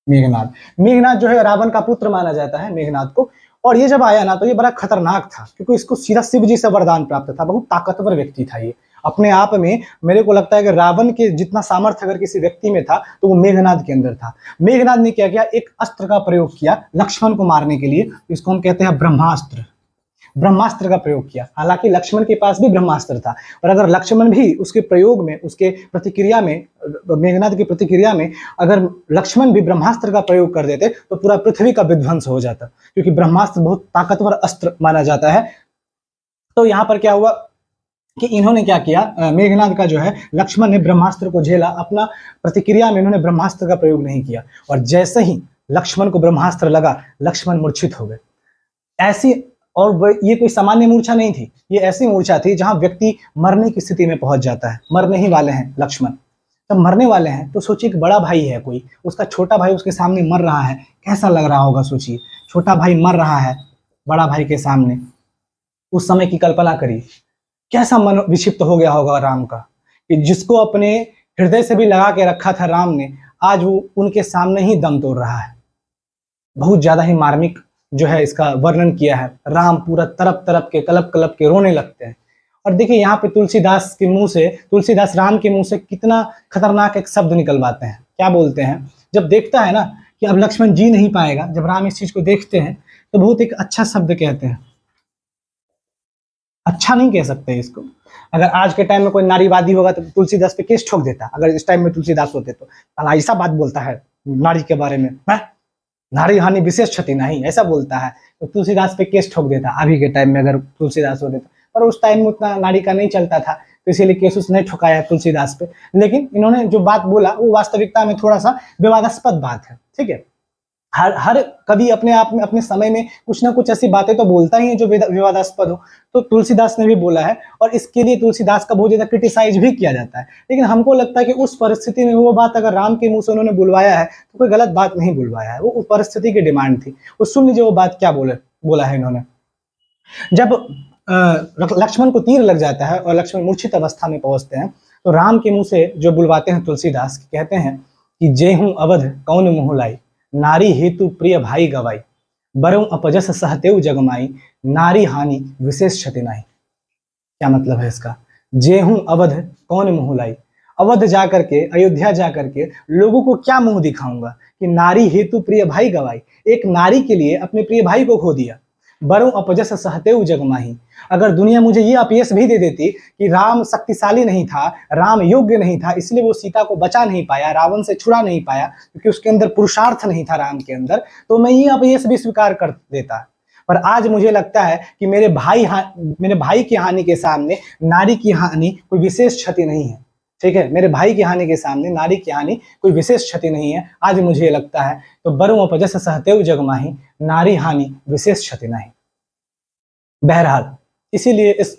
मेघनाद, मेघनाद जो है रावण का पुत्र माना जाता है मेघनाद को। और ये जब आया ना तो ये बड़ा खतरनाक था, क्योंकि इसको सीधा शिव जी से वरदान प्राप्त था, बहुत ताकतवर व्यक्ति था ये अपने आप में। मेरे को लगता है कि रावण के जितना सामर्थ्य अगर किसी व्यक्ति में था तो वो मेघनाद के अंदर था। मेघनाद ने क्या किया? एक अस्त्र का प्रयोग किया लक्ष्मण को मारने के लिए, इसको हम कहते हैं ब्रह्मास्त्र। ब्रह्मास्त्र का प्रयोग किया। हालांकि लक्ष्मण के पास भी ब्रह्मास्त्र था, और अगर लक्ष्मण भी उसके प्रयोग में, उसके प्रतिक्रिया में, मेघनाद की प्रतिक्रिया में अगर लक्ष्मण भी ब्रह्मास्त्र का प्रयोग कर देते तो पूरा पृथ्वी का विध्वंस हो जाता, क्योंकि ब्रह्मास्त्र बहुत ताकतवर अस्त्र माना जाता है। तो यहाँ पर क्या हुआ कि इन्होंने क्या किया, मेघनाद का जो है लक्ष्मण ने ब्रह्मास्त्र को झेला, अपना प्रतिक्रिया में इन्होंने ब्रह्मास्त्र का प्रयोग नहीं किया, और जैसे ही लक्ष्मण को ब्रह्मास्त्र लगा लक्ष्मण मूर्छित हो गए। ऐसी, और ये कोई सामान्य मूर्छा नहीं थी, ये ऐसी मूर्छा थी जहां व्यक्ति मरने की स्थिति में पहुंच जाता है, मरने ही वाले हैं लक्ष्मण। जब मरने वाले हैं तो सोचिए कि बड़ा भाई है कोई, उसका छोटा भाई उसके सामने मर रहा है, कैसा लग रहा होगा सोचिए। छोटा भाई मर रहा है बड़ा भाई के सामने, उस समय की कल्पना करिए, कैसा मन विक्षिप्त हो गया होगा राम का, कि जिसको अपने हृदय से भी लगा के रखा था राम ने, आज वो उनके सामने ही दम तोड़ रहा है। बहुत ज्यादा ही मार्मिक जो है इसका वर्णन किया है। राम पूरा तरप तरप के, कलप कलप के रोने लगते हैं। और देखिए यहाँ पे तुलसीदास के मुंह से, तुलसीदास राम के मुंह से कितना खतरनाक एक शब्द निकलवाते हैं। क्या बोलते हैं, जब देखता है ना कि अब लक्ष्मण जी नहीं पाएगा, जब राम इस चीज को देखते हैं तो बहुत एक अच्छा शब्द कहते हैं। अच्छा नहीं कह सकते इसको, अगर आज के टाइम में कोई नारीवादी होगा तो तुलसीदास पे केस ठोक देता, अगर इस टाइम में तुलसीदास होते तो ऐसा बात बोलता है नारी के बारे में, नारी हानि विशेष क्षति नहीं, ऐसा बोलता है, तो तुलसीदास पे केस ठोक देता अभी के टाइम में अगर तुलसीदास होते तो। पर उस टाइम में उतना नारी का नहीं चलता था, तो इसीलिए केस उसने नहीं ठुकाया तुलसीदास पे। लेकिन इन्होंने जो बात बोला वो वास्तविकता में थोड़ा सा विवादास्पद बात है, ठीक है। हर कभी अपने आप में, अपने समय में कुछ ना कुछ ऐसी बातें तो बोलता ही है जो विवादास्पद हो, तो तुलसीदास ने भी बोला है, और इसके लिए तुलसीदास का बहुत ज्यादा क्रिटिसाइज भी किया जाता है। लेकिन हमको लगता है कि उस परिस्थिति में वो बात अगर राम के मुंह से उन्होंने बुलवाया है तो कोई गलत बात नहीं बुलवाया है, वो उस परिस्थिति की डिमांड थी। वो सुन लीजिए वो बात क्या बोला है इन्होंने। जब लक्ष्मण को तीर लग जाता है और लक्ष्मण मूर्छित अवस्था में पहुंचते हैं, तो राम के मुंह से जो बुलवाते हैं तुलसीदास, कहते हैं कि जे हूं अवध कौन मुँह लाई, नारी हेतु प्रिय भाई गवाई, बरऊ अपजस सहतेउ जगमाई, नारी हानि विशेष क्षति नाई। क्या मतलब है इसका, जे हूं अवध कौन मुँह लाई, अवध जाकर के, अयोध्या जाकर के लोगों को क्या मुंह दिखाऊंगा कि नारी हेतु प्रिय भाई गवाई, एक नारी के लिए अपने प्रिय भाई को खो दिया। बरऊ अपजस सहतेउ जगमाही, अगर दुनिया मुझे ये अपयश भी दे देती कि राम शक्तिशाली नहीं था, राम योग्य नहीं था, इसलिए वो सीता को बचा नहीं पाया, रावण से छुड़ा नहीं पाया, क्योंकि उसके अंदर पुरुषार्थ नहीं था राम के अंदर, तो मैं ये अपयश भी स्वीकार कर देता। पर आज मुझे लगता है कि मेरे भाई की हानि के सामने नारी की हानि कोई विशेष क्षति नहीं है, ठीक है। मेरे भाई की हानि के सामने नारी की हानि कोई विशेष क्षति नहीं है, आज मुझे लगता है। तो बरऊ अपजस सहतेउ जगमाही, नारी हानि विशेष क्षति नहीं। बहरहाल इसीलिए इस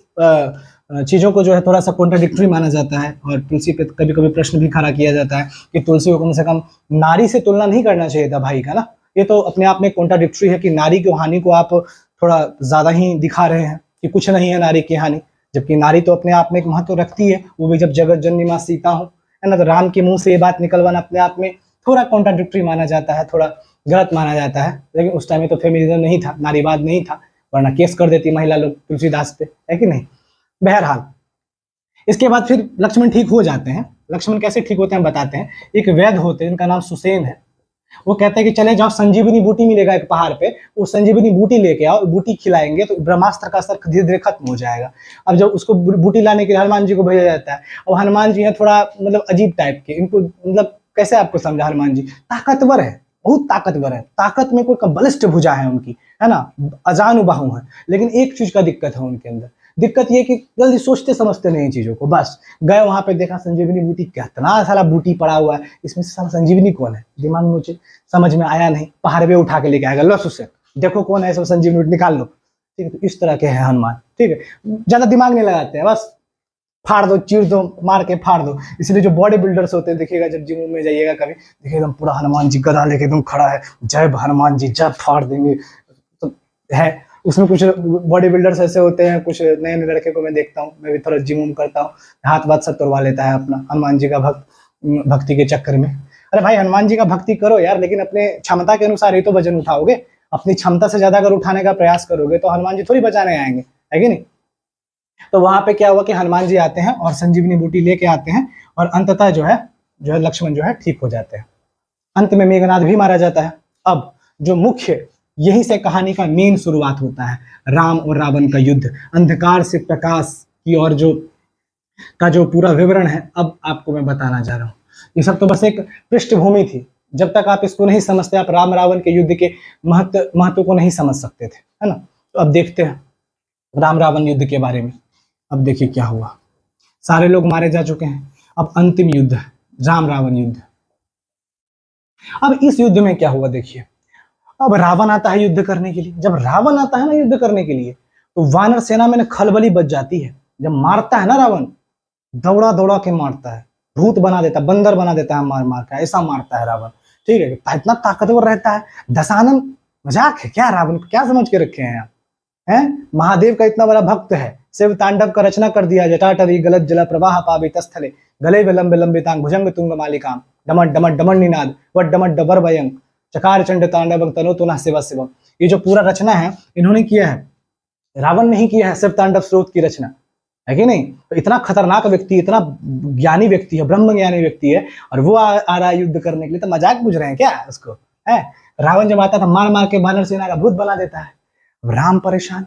चीजों को जो है थोड़ा सा कॉन्ट्राडिक्टरी माना जाता है, और तुलसी पे कभी कभी प्रश्न भी खड़ा किया जाता है कि तुलसी को कम से कम नारी से तुलना नहीं करना चाहिए था भाई का ना। ये तो अपने आप में कॉन्ट्राडिक्टरी है कि नारी की हानि को आप थोड़ा ज्यादा ही दिखा रहे हैं कि कुछ नहीं है नारी की हानि, जबकि नारी तो अपने आप में एक महत्व रखती है, वो भी जब जगत जननी माँ सीता हो, है ना। तो राम के मुंह से ये बात निकलवाना अपने आप में थोड़ा कॉन्ट्राडिक्टरी माना जाता है, थोड़ा गलत माना जाता है। लेकिन उस टाइम में तो फेमिनिज्म नहीं था, नारीवाद नहीं था, वरना केस कर देती महिला लोग तुलसीदास पे, है कि नहीं। बहरहाल इसके बाद फिर लक्ष्मण ठीक हो जाते हैं। लक्ष्मण कैसे ठीक होते हैं बताते हैं। एक वैद्य होते हैं जिनका नाम सुसेन है, वो कहते हैं कि चले जाओ, संजीवनी बूटी मिलेगा एक पहाड़ पे, वो संजीवनी बूटी लेके आओ, बूटी खिलाएंगे तो ब्रह्मास्त्र का असर धीरे धीरे खत्म हो जाएगा। अब जब उसको बूटी लाने के लिए हनुमान जी को भेजा जाता है, और हनुमान जी हैं थोड़ा मतलब अजीब टाइप के, इनको मतलब कैसे आपको समझा, हनुमान जी ताकतवर है, बहुत ताकतवर है, ताकत में कोई बलिष्ठ भुजा है उनकी, है ना, अजानुबाहु है। लेकिन एक चीज का दिक्कत है उनके अंदर, दिक्कत ये कि जल्दी सोचते समझते नहीं चीजों को। बस गए वहां पे, देखा संजीवनी बूटी, कितना सारा बूटी पड़ा हुआ है, इसमें से सारा संजीवनी कौन है, दिमाग में मुझे समझ में आया नहीं, पहाड़ पे उठा के लेके आएगा, लो उसे देखो कौन है, सब संजीवनी बूटी निकाल लो, ठीक है। तो इस तरह के हैं हनुमान, ठीक है, ज्यादा दिमाग नहीं लगाते हैं, बस फाड़ दो, चीर दो, मार के फाड़ दो। इसलिए जो बॉडी बिल्डर्स होते हैं, देखिएगा जब जिम में जाइएगा कभी, देखिए एकदम पूरा हनुमान जी गदा लेके एकदम खड़ा है, जय हनुमान जी, जय, फाड़ देंगे, तो है। उसमें कुछ बॉडी बिल्डर्स ऐसे होते हैं, कुछ नए नए लड़के को मैं देखता हूँ, मैं भी थोड़ा जिम करता हूँ, हाथ बात सब तोड़वा लेता है अपना हनुमान जी का भक्ति के चक्कर में। अरे भाई हनुमान जी का भक्ति करो यार, लेकिन अपने क्षमता के अनुसार ही तो वजन उठाओगे। अपनी क्षमता से ज्यादा अगर उठाने का प्रयास करोगे तो हनुमान जी थोड़ी बचाने आएंगे, है कि नहीं। तो वहां पे क्या हुआ कि हनुमान जी आते हैं और संजीवनी बूटी लेके आते हैं, और अंततः जो है लक्ष्मण जो है ठीक हो जाते हैं। अंत में मेघनाद भी मारा जाता है। अब जो मुख्य, यहीं से कहानी का मेन शुरुआत होता है, राम और रावण का युद्ध, अंधकार से प्रकाश की ओर जो पूरा विवरण है अब आपको मैं बताना जा रहा हूँ। ये सब तो बस एक पृष्ठभूमि थी, जब तक आप इसको नहीं समझते, आप राम रावण के युद्ध के महत्व को नहीं समझ सकते थे, है ना। तो अब देखते हैं राम रावण युद्ध के बारे में। अब देखिए क्या हुआ, सारे लोग मारे जा चुके हैं, अब अंतिम युद्ध है, राम रावण युद्ध। अब इस युद्ध में क्या हुआ देखिए, अब रावण आता है युद्ध करने के लिए। जब रावण आता है ना युद्ध करने के लिए, तो वानर सेना में खलबली बच जाती है। जब मारता है ना रावण, दौड़ा दौड़ा के मारता है, भूत बना देता, बंदर बना देता है, मार मार कर ऐसा मारता है रावण। ठीक है, इतना ताकतवर रहता है। दशानन मजाक है क्या? रावण को क्या समझ के रखे हैं आप? हैं? महादेव का इतना बड़ा भक्त है, शिव तांडव का रचना कर दिया, जटाटवी गलत जल प्रवाह पावित स्थले गले विलंब लंबितांग भुजंग तुंग मालिकाम डमट डमट डमट निनाद वट डमट डबर भयंग चकार चंड तांडव तनो तुना शिव शिवम। ये जो पूरा रचना है इन्होंने किया है, रावण ने ही किया है शिव तांडव स्रोत की रचना, है कि नहीं? तो इतना खतरनाक व्यक्ति, इतना ज्ञानी व्यक्ति है, ब्रह्म ज्ञानी व्यक्ति है, और वो आ रहा है युद्ध करने के लिए, तो मजाक बुझ रहे हैं क्या उसको? है रावण जब आता था मार मार के वानर सेना का भूत बना देता है। राम परेशान।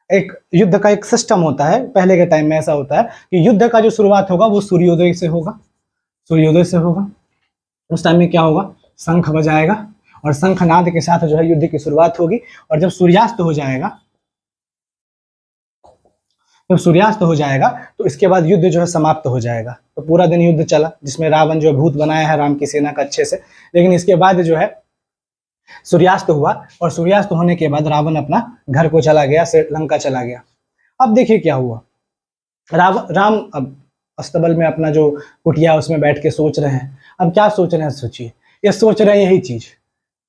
एक युद्ध का एक सिस्टम होता है, पहले के टाइम में ऐसा होता है कि युद्ध का जो शुरुआत होगा वो सूर्योदय से होगा, सूर्योदय से होगा। उस टाइम में क्या होगा? शंख बजाएगा और शंखनाद के साथ जो है युद्ध की शुरुआत होगी, और जब सूर्यास्त हो जाएगा, जब सूर्यास्त हो जाएगा तो इसके बाद युद्ध जो है समाप्त हो जाएगा। तो पूरा दिन युद्ध चला, जिसमें रावण जो है भूत बनाया है राम की सेना का अच्छे से, लेकिन इसके बाद जो है सूर्यास्त हुआ, और सूर्यास्त होने के बाद रावण अपना घर को चला गया, लंका चला गया। अब देखिए क्या हुआ। राम अब अस्तबल में अपना जो कुटिया उसमें बैठ के सोच रहे हैं। अब क्या सोच रहे हैं? सोचिए, ये सोच रहे हैं यही चीज,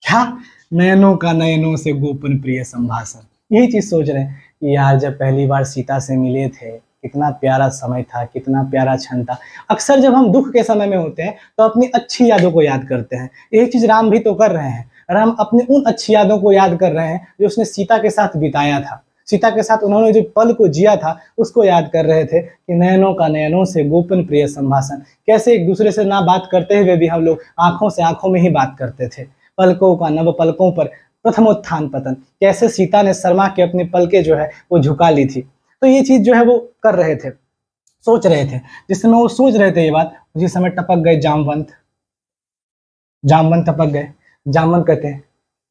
क्या? नयनों का नयनों से गोपन प्रिय संभाषण, यही चीज सोच रहे हैं कि यार जब पहली बार सीता से मिले थे, कितना प्यारा समय था, कितना प्यारा क्षण था। अक्सर जब हम दुख के समय में होते हैं तो अपनी अच्छी यादों को याद करते हैं, यही चीज राम भी तो कर रहे हैं। राम अपने उन अच्छी यादों को याद कर रहे हैं जो उसने सीता के साथ बिताया था, सीता के साथ उन्होंने जो पल को जिया था उसको याद कर रहे थे कि नयनों का नयनों से गोपन प्रिय संभाषण, कैसे एक दूसरे से ना बात करते हुए भी हम लोग आंखों से आंखों में ही बात करते थे। पलकों का नव पलकों पर प्रथमोत्थान पतन, कैसे सीता ने शर्मा के अपनी पलके जो है वो झुका ली थी। तो ये चीज जो है वो कर रहे थे, सोच रहे थे। जिस समय वो सोच रहे थे ये बात, उसी समय टपक गए जामवंत। जामवंत टपक गए। जामवंत कहते हैं,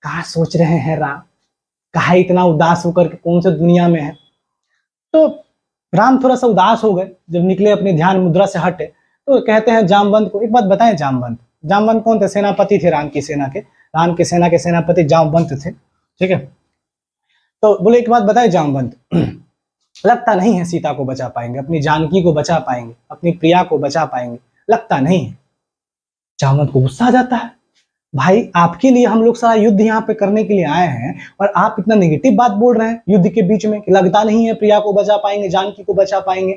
कहा सोच रहे हैं राम, कहा इतना उदास होकर के कौन से दुनिया में है? तो राम थोड़ा सा उदास हो गए जब निकले, अपनी ध्यान मुद्रा से हटे। तो कहते हैं जामवंत को, एक बात बताएं, जामवंत कौन थे? सेनापति थे राम की सेना के, राम की सेना के सेनापति जामवंत थे। ठीक है, तो बोले एक बात बताए जामवंत, लगता नहीं है सीता को बचा पाएंगे, अपनी जानकी को बचा पाएंगे, अपनी प्रिया को बचा पाएंगे, लगता नहीं है। जामवंत को गुस्सा आ जाता है, भाई आपके लिए हम लोग सारा युद्ध यहाँ पे करने के लिए आए हैं और आप इतना नेगेटिव बात बोल रहे हैं युद्ध के बीच में कि लगता नहीं है प्रिया को बचा पाएंगे, जानकी को बचा पाएंगे।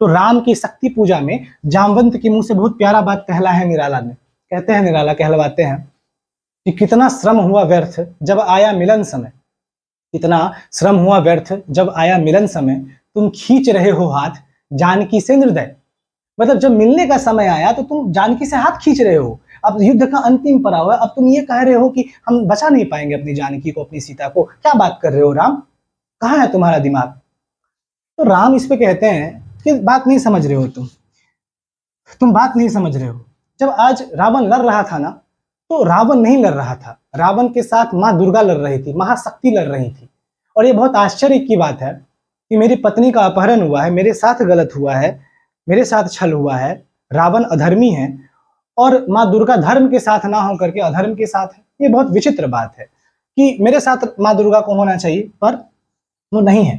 तो राम की शक्ति पूजा में जामवंत के मुंह से बहुत प्यारा बात कहला है निराला ने। कहते हैं, निराला कहलवाते हैं कि कितना श्रम हुआ व्यर्थ जब आया मिलन समय, कितना श्रम हुआ व्यर्थ जब आया मिलन समय, तुम खींच रहे हो हाथ जानकी से निर्दय। मतलब जब मिलने का समय आया तो तुम जानकी से हाथ खींच रहे हो, अब युद्ध का अंतिम पड़ाव है, अब तुम ये कह रहे हो कि हम बचा नहीं पाएंगे अपनी जानकी को, अपनी सीता को। क्या बात कर रहे हो राम, कहाँ है तुम्हारा दिमाग? तो राम इस पे कहते हैं कि बात नहीं समझ रहे हो तुम बात नहीं समझ रहे हो। जब आज रावण लड़ रहा था ना, तो रावण नहीं लड़ रहा था, रावण के साथ माँ दुर्गा लड़ रही थी, महाशक्ति लड़ रही थी। और ये बहुत आश्चर्य की बात है कि मेरी पत्नी का अपहरण हुआ है, मेरे साथ गलत हुआ है, मेरे साथ छल हुआ है, रावण अधर्मी है और माँ दुर्गा धर्म के साथ ना हो करके अधर्म के साथ है। ये बहुत विचित्र बात है कि मेरे साथ माँ दुर्गा को होना चाहिए पर वो नहीं है।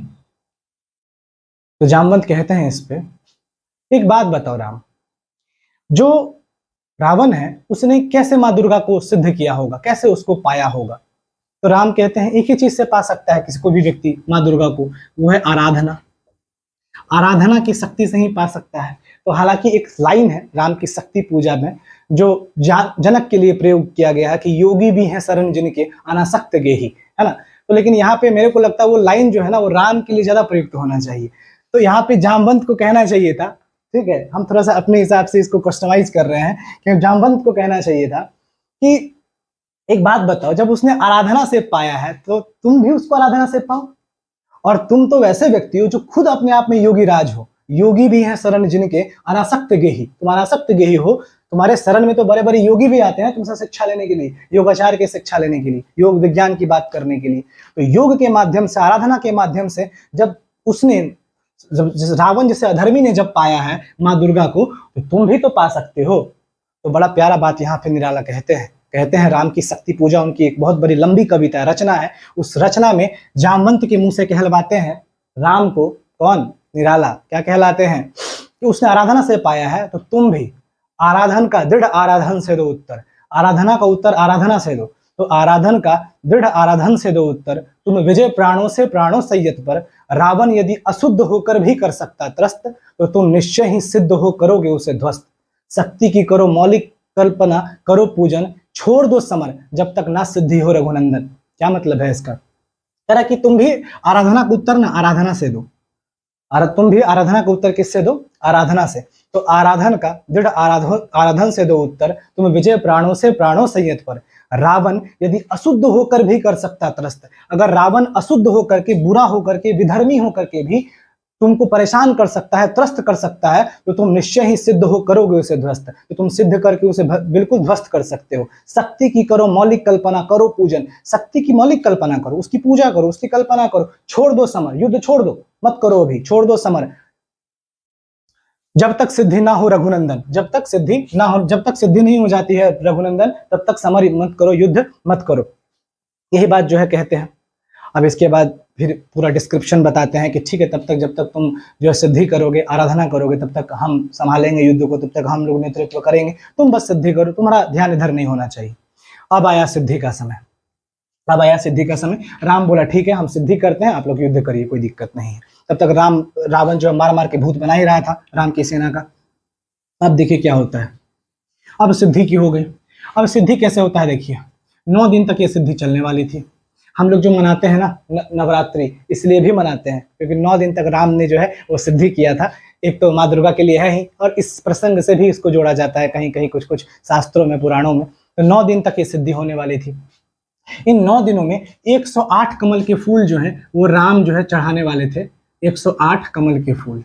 तो जामवंत कहते हैं इस पे, एक बात बताओ राम, जो रावण है उसने कैसे माँ दुर्गा को सिद्ध किया होगा, कैसे उसको पाया होगा? तो राम कहते हैं एक ही चीज से पा सकता है किसी को भी व्यक्ति माँ दुर्गा को, वो है आराधना। आराधना की शक्ति से ही पा सकता है। तो हालांकि एक लाइन है राम की शक्ति पूजा में जो जनक के लिए प्रयोग किया गया है कि योगी भी हैं शरण जिनके अनासक्त गेही, है ना। तो लेकिन यहाँ पे मेरे को लगता है वो लाइन जो है ना वो राम के लिए ज्यादा प्रयुक्त होना चाहिए। तो यहाँ पे जामवंत को कहना चाहिए था, ठीक है, हम थोड़ा सा अपने हिसाब से इसको कस्टमाइज कर रहे हैं कि जामवंत को कहना चाहिए था कि एक बात बताओ, जब उसने आराधना से पाया है तो तुम भी उसको आराधना से पाओ। और तुम तो वैसे व्यक्ति हो जो खुद अपने आप में योगी राज हो, योगी भी हैं शरण जिनके अनासक्त गेही, तुम अनासक्त गेही हो, तुम्हारे शरण में तो बड़े बड़े योगी भी आते हैं तुमसे शिक्षा लेने के लिए, योगाचार की शिक्षा लेने के लिए, योग विज्ञान की बात करने के लिए। तो योग के माध्यम से, आराधना के माध्यम से जब उसने, रावण जैसे अधर्मी ने जब पाया है माँ दुर्गा को, तो तुम भी तो पा सकते हो। तो बड़ा प्यारा बात यहाँ पे निराला कहते हैं राम की शक्ति पूजा उनकी एक बहुत बड़ी लंबी कविता रचना है। उस रचना में जामवंत के मुंह से कहलवाते हैं राम को, कौन? निराला, क्या कहलाते हैं कि उसने आराधना से पाया है तो तुम भी आराधन का दृढ़ आराधन से दो उत्तर, आराधना का उत्तर आराधना से दो, तो आराधन का दृढ़ आराधन से दो उत्तर। तुम विजय प्राणों से प्राणों संयत पर, रावण यदि अशुद्ध होकर भी कर सकता त्रस्त, तो तुम निश्चय ही सिद्ध हो करोगे उसे ध्वस्त। शक्ति की करो मौलिक कल्पना, करो पूजन, छोड़ दो समर जब तक ना सिद्धि हो रघुनंदन। क्या मतलब है इसका? कह रहा कि तुम भी आराधना का उत्तर ना आराधना से दो, तुम भी आराधना का उत्तर किससे दो? आराधना से। तो आराधन का दृढ़ आराधन से दो उत्तर, तुम विजय प्राणों से प्राणों संयत पर, रावण यदि अशुद्ध होकर भी कर सकता त्रस्त। अगर रावण अशुद्ध होकर के, बुरा होकर के, विधर्मी होकर के भी तुमको परेशान कर सकता है, त्रस्त कर सकता है, तो तुम निश्चय ही सिद्ध हो करोगे उसे ध्वस्त, तो तुम सिद्ध करके उसे बिल्कुल ध्वस्त कर सकते हो। शक्ति की करो मौलिक कल्पना, करो पूजन, शक्ति की मौलिक कल्पना करो, उसकी पूजा करो, उसकी कल्पना करो। छोड़ दो समर, युद्ध छोड़ दो, मत करो अभी, छोड़ दो समर जब तक सिद्धि ना हो रघुनंदन, जब तक सिद्धि ना हो, जब तक सिद्धि नहीं हो जाती है रघुनंदन, तब तक समर मत करो, युद्ध मत करो। यही बात जो है कहते हैं। अब इसके बाद फिर पूरा डिस्क्रिप्शन बताते हैं कि ठीक है, तब तक जब तक तुम जो है सिद्धि करोगे, आराधना करोगे, तब तक हम संभालेंगे युद्ध को, तब तक हम लोग नेतृत्व करेंगे, तुम बस सिद्धि करो, तुम्हारा ध्यान इधर नहीं होना चाहिए। अब आया सिद्धि का समय, अब आया सिद्धि का समय। राम बोला ठीक है, हम सिद्धि करते हैं, आप लोग युद्ध करिए, कोई दिक्कत नहीं है। तब तक रावण जो मार मार के भूत बना ही रहा था राम की सेना का। अब देखिए क्या होता है, अब सिद्धि की हो गई। अब सिद्धि कैसे होता है देखिए, 9 दिन तक ये सिद्धि चलने वाली थी। हम लोग जो मनाते हैं ना नवरात्रि, इसलिए भी मनाते हैं क्योंकि 9 दिन तक राम ने जो है वो सिद्धि किया था। एक तो माँ दुर्गा के लिए है ही, और इस प्रसंग से भी इसको जोड़ा जाता है कहीं कहीं कुछ कुछ शास्त्रों में, पुराणों में। तो 9 दिन तक ये सिद्धि होने वाली थी। इन 9 दिनों में 108 कमल के फूल जो है वो राम जो है चढ़ाने वाले थे। 108 कमल के फूल,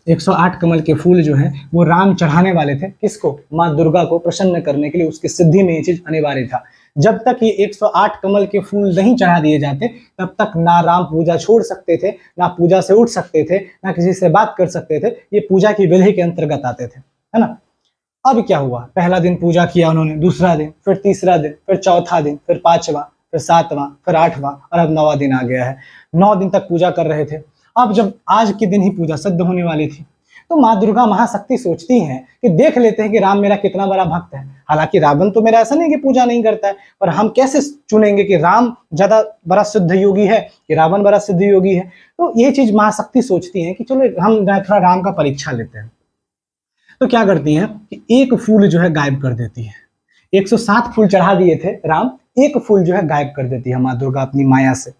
108 कमल के फूल जो है वो राम चढ़ाने वाले थे। किसको? माँ दुर्गा को प्रसन्न करने के लिए। उसकी सिद्धि में ये चीज अनिवार्य था। जब तक ये 108 कमल के फूल नहीं चढ़ा दिए जाते, तब तक ना राम पूजा छोड़ सकते थे, ना पूजा से उठ सकते थे, ना किसी से बात कर सकते थे। ये पूजा की विधि के अंतर्गत आते थे, है ना। अब क्या हुआ, पहला दिन पूजा किया उन्होंने, दूसरा दिन, फिर तीसरा दिन, फिर चौथा दिन, फिर 5वां, फिर 7वां, फिर 8वां, और अब 9वां दिन आ गया है। 9 दिन तक पूजा कर रहे थे। अब जब आज के दिन ही पूजा सिद्ध होने वाली थी, तो माँ दुर्गा महाशक्ति सोचती हैं कि देख लेते हैं कि राम मेरा कितना बड़ा भक्त है। हालांकि रावण तो मेरा ऐसा नहीं कि पूजा नहीं करता है, पर हम कैसे चुनेंगे कि राम ज्यादा बड़ा सिद्ध योगी है कि रावण बड़ा सिद्ध योगी है। तो ये चीज महाशक्ति सोचती है कि चलो हम थोड़ा राम का परीक्षा लेते हैं। तो क्या करती हैं कि एक फूल जो है गायब कर देती है। 107 फूल चढ़ा दिए थे राम, एक फूल जो है गायब कर देती है माँ दुर्गा अपनी माया से।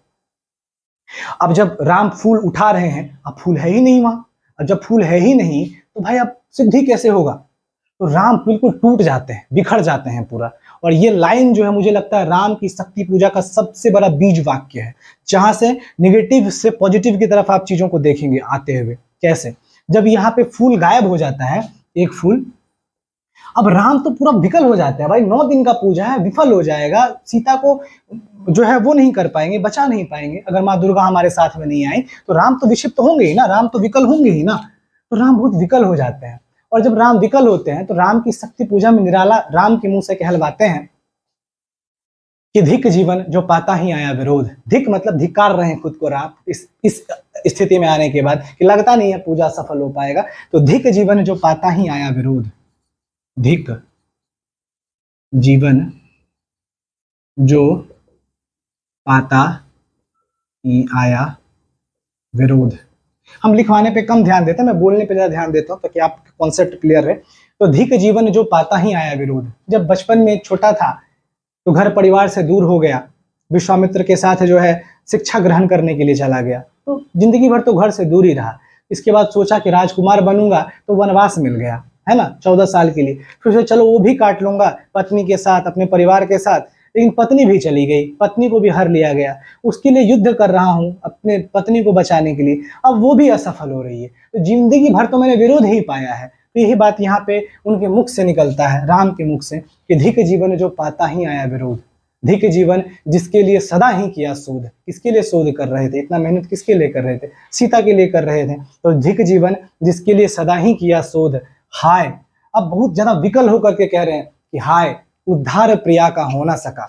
अब जब राम फूल उठा रहे हैं, अब फूल है ही नहीं वहां। अब जब फूल है ही नहीं तो भाई अब सिद्धि कैसे होगा? तो राम बिल्कुल टूट जाते हैं, बिखर जाते हैं पूरा। और ये लाइन जो है मुझे लगता है राम की शक्ति पूजा का सबसे बड़ा बीज वाक्य है, जहां से निगेटिव से पॉजिटिव की तरफ आप चीजों को देखेंगे आते हुए। कैसे? जब यहाँ पे फूल गायब हो जाता है, एक फूल, अब राम तो पूरा विकल हो जाता है। भाई 9 दिन का पूजा है, विफल हो जाएगा, सीता को जो है वो नहीं कर पाएंगे, बचा नहीं पाएंगे। अगर माँ दुर्गा हमारे साथ में नहीं आई तो राम तो विक्षिप्त होंगे ही ना, राम तो विकल होंगे ही ना। तो राम बहुत विकल हो जाते हैं। और जब राम विकल होते हैं तो राम की शक्ति पूजा में निराला राम के मुंह से कहलवाते हैं कि धिक जीवन जो पाता ही आया विरोध। धिक मतलब धिक्कार रहे हैं खुद को राम इस स्थिति में आने के बाद कि लगता नहीं है पूजा सफल हो पाएगा। तो धिक जीवन जो पाता ही आया विरोध, धिक जीवन जो पाता ही आया विरोध। हम लिखवाने पे कम ध्यान देते हैं, मैं बोलने पे ज्यादा ध्यान देता हूं ताकि आपका कॉन्सेप्ट क्लियर रहे। तो धिक जीवन जो पाता ही आया विरोध। जब बचपन में छोटा था तो घर परिवार से दूर हो गया, विश्वामित्र के साथ जो है शिक्षा ग्रहण करने के लिए चला गया, तो जिंदगी भर तो घर से दूर ही रहा। इसके बाद सोचा कि राजकुमार बनूंगा, तो वनवास मिल गया, है ना, 14 साल के लिए। फिर से चलो वो भी काट लूंगा पत्नी के साथ, अपने परिवार के साथ। लेकिन पत्नी भी चली गई, पत्नी को भी हर लिया गया। उसके लिए युद्ध कर रहा हूँ अपने पत्नी को बचाने के लिए, अब वो भी असफल हो रही है। तो जिंदगी भर तो मैंने विरोध ही पाया है। तो यही बात यहाँ पे उनके मुख से निकलता है, राम के मुख से, कि धिक जीवन जो पाता ही आया विरोध। धिक जीवन जिसके लिए सदा ही किया शोध। किसके लिए शोध कर रहे थे? इतना मेहनत किसके लिए कर रहे थे? सीता के लिए कर रहे थे। तो धिक जीवन जिसके लिए सदा ही किया शोध, हाय। अब बहुत ज्यादा विकल होकर के कह रहे हैं कि हाय, उद्धार प्रिया का हो ना सका।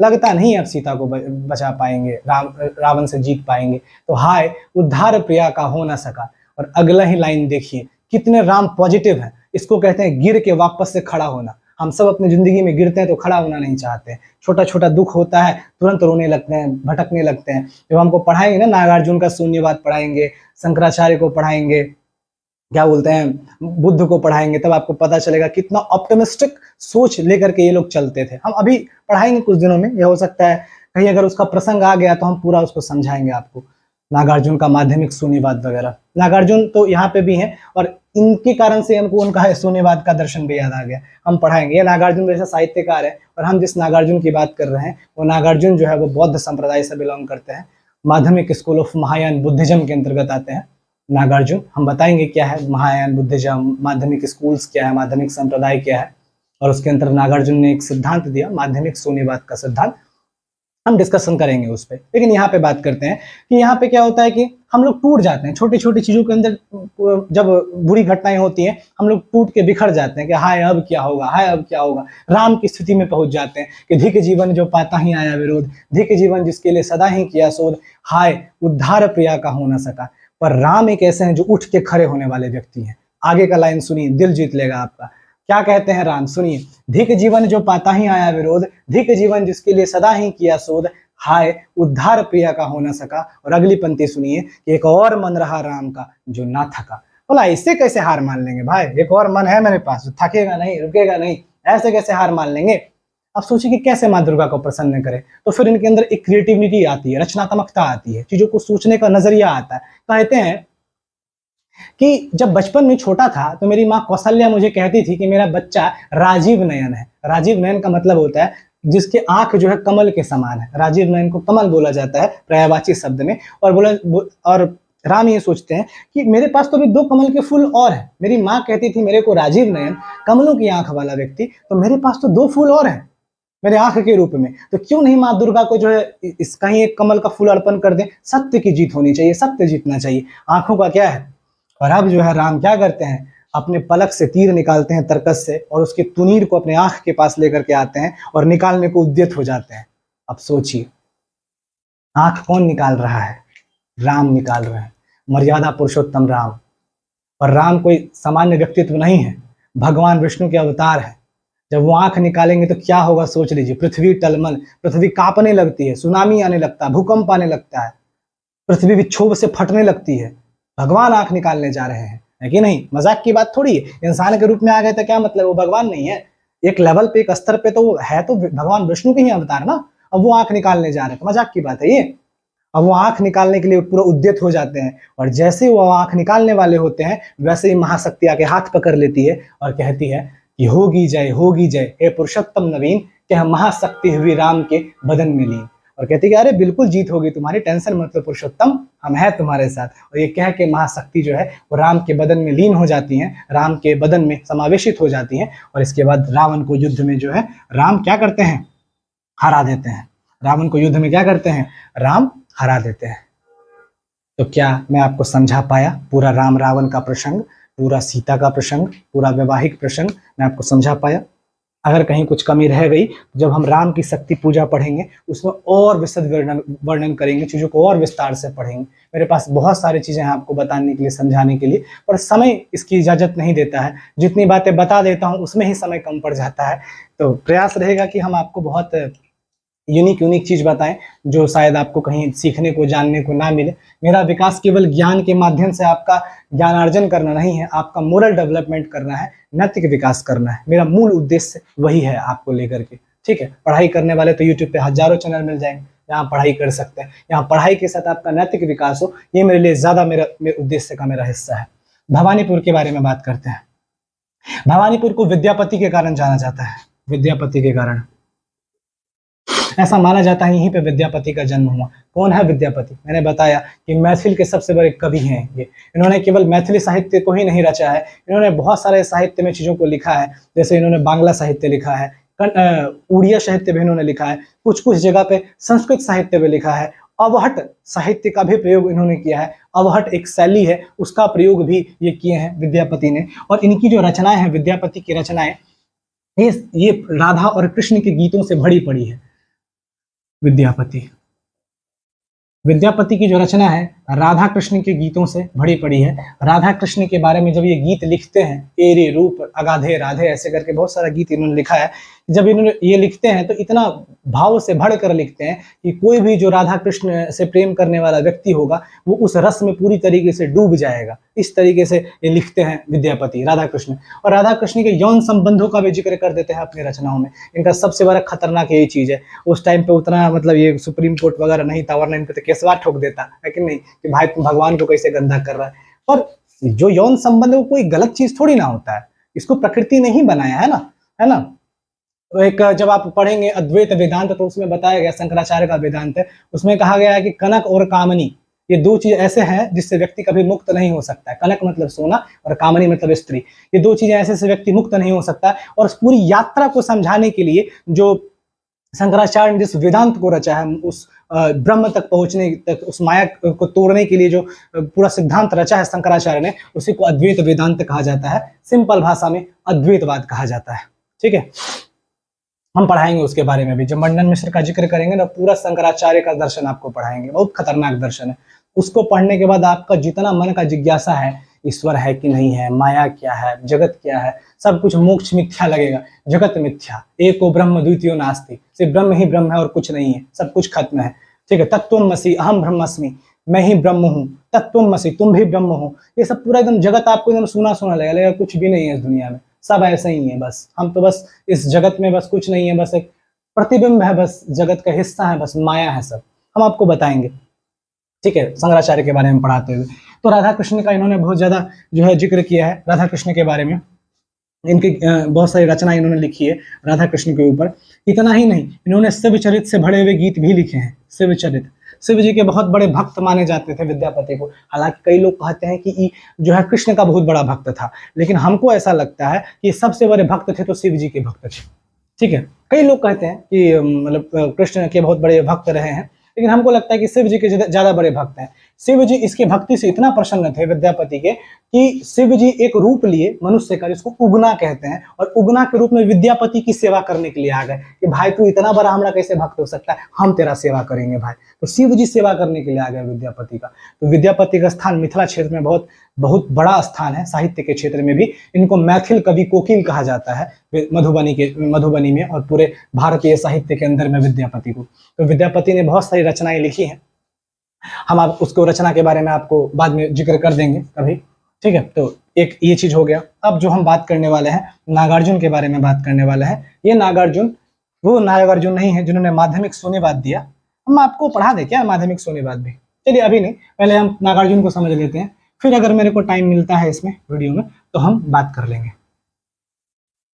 लगता नहीं अब सीता को बचा पाएंगे, रावण से जीत पाएंगे। तो हाय, उद्धार प्रिया का हो ना सका। और अगला ही लाइन देखिए, कितने राम पॉजिटिव है। इसको कहते हैं गिर के वापस से खड़ा होना। हम सब अपनी जिंदगी में गिरते हैं तो खड़ा होना नहीं चाहते। छोटा छोटा दुख होता है तुरंत रोने लगते हैं, भटकने लगते हैं। जब हमको पढ़ाएंगे ना, नागार्जुन का शून्यवाद पढ़ाएंगे, शंकराचार्य को पढ़ाएंगे, क्या बोलते हैं, बुद्ध को पढ़ाएंगे, तब आपको पता चलेगा कितना ऑप्टिमिस्टिक सोच लेकर के ये लोग चलते थे। हम अभी पढ़ाएंगे कुछ दिनों में, यह हो सकता है कहीं अगर उसका प्रसंग आ गया तो हम पूरा उसको समझाएंगे आपको। नागार्जुन का माध्यमिक शून्यवाद वगैरह, नागार्जुन तो यहाँ पे भी हैं और इनके कारण से हमको उनका शून्यवाद का दर्शन भी याद आ गया। हम पढ़ाएंगे, ये नागार्जुन जैसे साहित्यकार है और हम जिस नागार्जुन की बात कर रहे हैं वो नागार्जुन जो है वो बौद्ध संप्रदाय से बिलोंग करते हैं, माध्यमिक स्कूल ऑफ महायान बुद्धिज्म के अंतर्गत आते हैं नागार्जुन। हम बताएंगे क्या है महायान बुद्धिज्म, माध्यमिक स्कूल्स क्या है, माध्यमिक संप्रदाय क्या है, और उसके अंतर नागार्जुन ने एक सिद्धांत दिया माध्यमिक शून्यवाद का सिद्धांत, हम डिस्कशन करेंगे उस पर। लेकिन यहाँ पे बात करते हैं कि यहाँ पे क्या होता है कि हम लोग टूट जाते हैं छोटी छोटी चीजों के अंदर। जब बुरी घटनाएं होती हैं हम लोग टूट के बिखर जाते हैं कि हाय अब क्या होगा, हाय अब क्या होगा। राम की स्थिति में पहुंच जाते हैं कि धिक जीवन जो पाता ही आया विरोध, धिक जीवन जिसके लिए सदा ही किया शोध, हाय उद्धार प्रिया का हो न सका। पर राम एक ऐसे हैं जो उठ के खड़े होने वाले व्यक्ति हैं। आगे का लाइन सुनिए, दिल जीत लेगा आपका। क्या कहते हैं राम, सुनिए। धिक जीवन जो पाता ही आया विरोध, धिक जीवन जिसके लिए सदा ही किया शोध, हाय उद्धार प्रिया का हो न सका। और अगली पंक्ति सुनिए कि एक और मन रहा राम का जो ना थका। बोला इससे कैसे हार मान लेंगे भाई, एक और मन है मेरे पास, थकेगा नहीं, रुकेगा नहीं, ऐसे कैसे हार मान लेंगे। अब सोचिए कि कैसे माँ दुर्गा को प्रसन्न करें। तो फिर इनके अंदर एक क्रिएटिविटी आती है, रचनात्मकता आती है, चीजों को सोचने का नजरिया आता है। कहते हैं कि जब बचपन में छोटा था तो मेरी माँ कौशल्या मुझे कहती थी कि मेरा बच्चा राजीव नयन है। राजीव नयन का मतलब होता है जिसके आंख जो है कमल के समान है। राजीव नयन को कमल बोला जाता है पर्यायवाची शब्द में। और राम ये सोचते हैं कि मेरे पास तो अभी 2 कमल के फूल और हैं। मेरी माँ कहती थी मेरे को राजीव नयन, कमलों की आंख वाला व्यक्ति, तो मेरे पास तो 2 फूल और हैं मेरे आंख के रूप में, तो क्यों नहीं माँ दुर्गा को जो है इस कहीं एक कमल का फूल अर्पण कर दें। सत्य की जीत होनी चाहिए, सत्य जीतना चाहिए, आंखों का क्या है। और अब जो है राम क्या करते हैं, अपने पलक से तीर निकालते हैं तरकस से और उसके तुनीर को अपने आंख के पास लेकर के आते हैं और निकालने को उद्यत हो जाते हैं। अब सोचिए आंख कौन निकाल रहा है, राम निकाल रहे हैं, मर्यादा पुरुषोत्तम राम। और राम कोई सामान्य व्यक्तित्व नहीं है, भगवान विष्णु के अवतार है। जब वो आंख निकालेंगे तो क्या होगा सोच लीजिए। पृथ्वी टलमल, पृथ्वी कांपने लगती है, सुनामी आने लगता है, भूकंप आने लगता है, पृथ्वी विक्षोभ से फटने लगती है। भगवान आंख निकालने जा रहे हैं, है कि नहीं। मजाक की बात थोड़ी है। इंसान के रूप में आ गए तो क्या मतलब वो भगवान नहीं है। एक लेवल पे, एक स्तर पे तो वो है, तो भगवान विष्णु के ही अवतार ना। अब वो आंख निकालने जा रहे हैं तो मजाक की बात है ये। अब वो आंख निकालने के लिए पूरा उद्यत हो जाते हैं और जैसे वो आंख निकालने वाले होते हैं वैसे ही महाशक्ति आके हाथ पकड़ लेती है और कहती है कि होगी जय हे पुरुषोत्तम नवीन, कि हम महाशक्ति हुई राम के बदन में लीन। और कहती है अरे बिल्कुल जीत होगी तुम्हारी, टेंशन मत लो पुरुषोत्तम, हम हैं तुम्हारे साथ। और ये कह के महाशक्ति जो है वो राम के बदन में लीन हो जाती हैं, राम के बदन में समावेशित हो जाती हैं। और इसके बाद रावण को युद्ध में जो है राम क्या करते हैं, हरा देते हैं। रावण को युद्ध में क्या करते हैं, राम हरा देते हैं। तो क्या मैं आपको समझा पाया पूरा राम रावण का प्रसंग, पूरा सीता का प्रसंग, पूरा वैवाहिक प्रसंग मैं आपको समझा पाया। अगर कहीं कुछ कमी रह गई तो जब हम राम की शक्ति पूजा पढ़ेंगे उसमें और विशद वर्णन करेंगे, चीज़ों को और विस्तार से पढ़ेंगे। मेरे पास बहुत सारी चीज़ें हैं आपको बताने के लिए, समझाने के लिए, पर समय इसकी इजाज़त नहीं देता है। जितनी बातें बता देता हूँ उसमें ही समय कम पड़ जाता है। तो प्रयास रहेगा कि हम आपको बहुत यूनिक चीज़ बताएं जो शायद आपको कहीं सीखने को, जानने को ना मिले। मेरा विकास केवल ज्ञान के माध्यम से आपका ज्ञानार्जन करना नहीं है, आपका मोरल डेवलपमेंट करना है, नैतिक विकास करना है। मेरा मूल उद्देश्य वही है आपको लेकर के, ठीक है। पढ़ाई करने वाले तो यूट्यूब पे हजारों चैनल मिल जाएंगे, यहाँ पढ़ाई कर सकते हैं। यहाँ पढ़ाई के साथ आपका नैतिक विकास हो, ये मेरे लिए ज़्यादा मेरे उद्देश्य का मेरा हिस्सा है। भवानीपुर के बारे में बात करते हैं। भवानीपुर को विद्यापति के कारण जाना जाता है, विद्यापति के कारण। ऐसा माना जाता है यहीं पे विद्यापति का जन्म हुआ। कौन है विद्यापति? मैंने बताया कि मैथिल के सबसे बड़े कवि हैं ये। इन्होंने केवल मैथिली साहित्य को ही नहीं रचा है, इन्होंने बहुत सारे साहित्य में चीज़ों को लिखा है। जैसे इन्होंने बांग्ला साहित्य लिखा है, उड़िया साहित्य भी इन्होंने लिखा है, कुछ जगह पे संस्कृत साहित्य भी लिखा है, अवहट साहित्य का भी प्रयोग इन्होंने किया है। अवहट एक शैली है, उसका प्रयोग भी ये किए हैं विद्यापति ने। और इनकी जो रचनाएं हैं, विद्यापति की रचनाएं, ये राधा और कृष्ण के गीतों से भरी पड़ी है। विद्यापति विद्यापति की जो रचना है राधा कृष्ण के गीतों से भरी पड़ी है। राधा कृष्ण के बारे में जब ये गीत लिखते हैं, एरे रूप अगाधे राधे ऐसे करके बहुत सारा गीत इन्होंने लिखा है। जब इन्होंने ये लिखते हैं तो इतना भाव से भर कर लिखते हैं कि कोई भी जो राधा कृष्ण से प्रेम करने वाला व्यक्ति होगा वो उस रस में पूरी तरीके से डूब जाएगा। इस तरीके से ये लिखते हैं विद्यापति राधा कृष्ण। और राधा कृष्ण के यौन संबंधों का भी जिक्र कर देते हैं अपनी रचनाओं में। इनका सबसे बड़ा खतरनाक यही चीज है। उस टाइम पे उतना मतलब ये सुप्रीम कोर्ट वगैरह नहीं था, वरना इन पे तो केसवा ठोक देता है कि नहीं, कि भाई तुम भगवान को कैसे गंदा कर रहा है। पर जो यौन संबंध है वो कोई गलत चीज थोड़ी ना होता है, इसको प्रकृति ने ही बनाया है ना, है ना। तो एक जब आप पढ़ेंगे अद्वैत वेदांत तो उसमें बताया गया, शंकराचार्य का वेदांत है, उसमें कहा गया है कि कनक और कामनी ये दो चीज ऐसे हैं जिससे व्यक्ति कभी मुक्त नहीं हो सकता है। कनक मतलब सोना और कामनी मतलब स्त्री, ये दो चीजें ऐसे से व्यक्ति मुक्त नहीं हो सकता है। और उस पूरी यात्रा को समझाने के लिए जो शंकराचार्य ने जिस वेदांत को रचा है, उस ब्रह्म तक पहुंचने तक, उस माया को तोड़ने के लिए जो पूरा सिद्धांत रचा है शंकराचार्य ने, उसी को अद्वैत वेदांत कहा जाता है। सिंपल भाषा में अद्वैतवाद कहा जाता है। ठीक है, हम पढ़ाएंगे उसके बारे में भी। जब मंडन मिश्र का जिक्र करेंगे ना, पूरा शंकराचार्य का दर्शन आपको पढ़ाएंगे, बहुत खतरनाक दर्शन है। उसको पढ़ने के बाद आपका जितना मन का जिज्ञासा है, ईश्वर है कि नहीं है, माया क्या है, जगत क्या है, सब कुछ मोक्ष मिथ्या लगेगा। जगत मिथ्या, एको ब्रह्म द्वितीयो नास्ति, सिर्फ ब्रह्म ही ब्रह्म है और कुछ नहीं है, सब कुछ खत्म है। ठीक है, तत्त्वमसि अहम ब्रह्मस्मि, मैं ही ब्रह्म हूँ, तत्त्वमसि तुम भी ब्रह्म हो, ये सब पूरा एकदम जगत आपको एकदम सुना सुना लगेगा, कुछ भी नहीं है इस दुनिया में, सब ऐसे ही है। बस हम तो बस इस जगत में बस कुछ नहीं है, बस एक प्रतिबिंब है, बस जगत का हिस्सा है, बस माया है सब। हम आपको बताएंगे, ठीक है, शंकराचार्य के बारे में पढ़ाते हुए। तो राधा कृष्ण का इन्होंने बहुत ज्यादा जो है जिक्र किया है, राधा कृष्ण के बारे में इनकी बहुत सारी रचना इन्होंने लिखी है राधा कृष्ण के ऊपर। इतना ही नहीं, इन्होंने शिव चरित से भरे हुए गीत भी लिखे हैं। शिव चरित, शिव जी के बहुत बड़े भक्त माने जाते थे विद्यापति को। हालांकि कई लोग कहते हैं कि जो है कृष्ण का बहुत बड़ा भक्त था, लेकिन हमको ऐसा लगता है कि सबसे बड़े भक्त थे तो शिव जी के भक्त थे। ठीक है, कई लोग कहते हैं कि मतलब कृष्ण के बहुत बड़े भक्त रहे हैं, लेकिन हमको लगता है कि शिव जी के ज्यादा बड़े भक्त हैं। शिव जी इसके भक्ति से इतना प्रसन्न थे विद्यापति के कि शिव जी एक रूप लिए मनुष्य का, जिसको उगना कहते हैं, और उगना के रूप में विद्यापति की सेवा करने के लिए आ गए कि भाई तू इतना बड़ा हमारा कैसे भक्त हो सकता है, हम तेरा सेवा करेंगे भाई। तो शिव जी सेवा करने के लिए आ गए विद्यापति का। तो विद्यापति का स्थान मिथिला क्षेत्र में बहुत बहुत बड़ा स्थान है। साहित्य के क्षेत्र में भी इनको मैथिल कवि कोकिल कहा जाता है मधुबनी में, और पूरे भारतीय साहित्य के अंदर में विद्यापति को। तो विद्यापति ने बहुत सारी रचनाएं लिखी हैं, हम आप उसको रचना के बारे में आपको बाद में जिक्र कर देंगे कभी। ठीक है, तो एक ये चीज हो गया। अब जो हम बात करने वाले हैं, नागार्जुन के बारे में बात करने वाले हैं। ये नागार्जुन वो नागार्जुन नहीं है जिन्होंने माध्यमिक शून्यवाद दिया। हम आपको पढ़ा दे क्या माध्यमिक शून्यवाद भी? चलिए अभी नहीं, पहले हम नागार्जुन को समझ लेते हैं, फिर अगर मेरे को टाइम मिलता है इसमें वीडियो में तो हम बात कर लेंगे।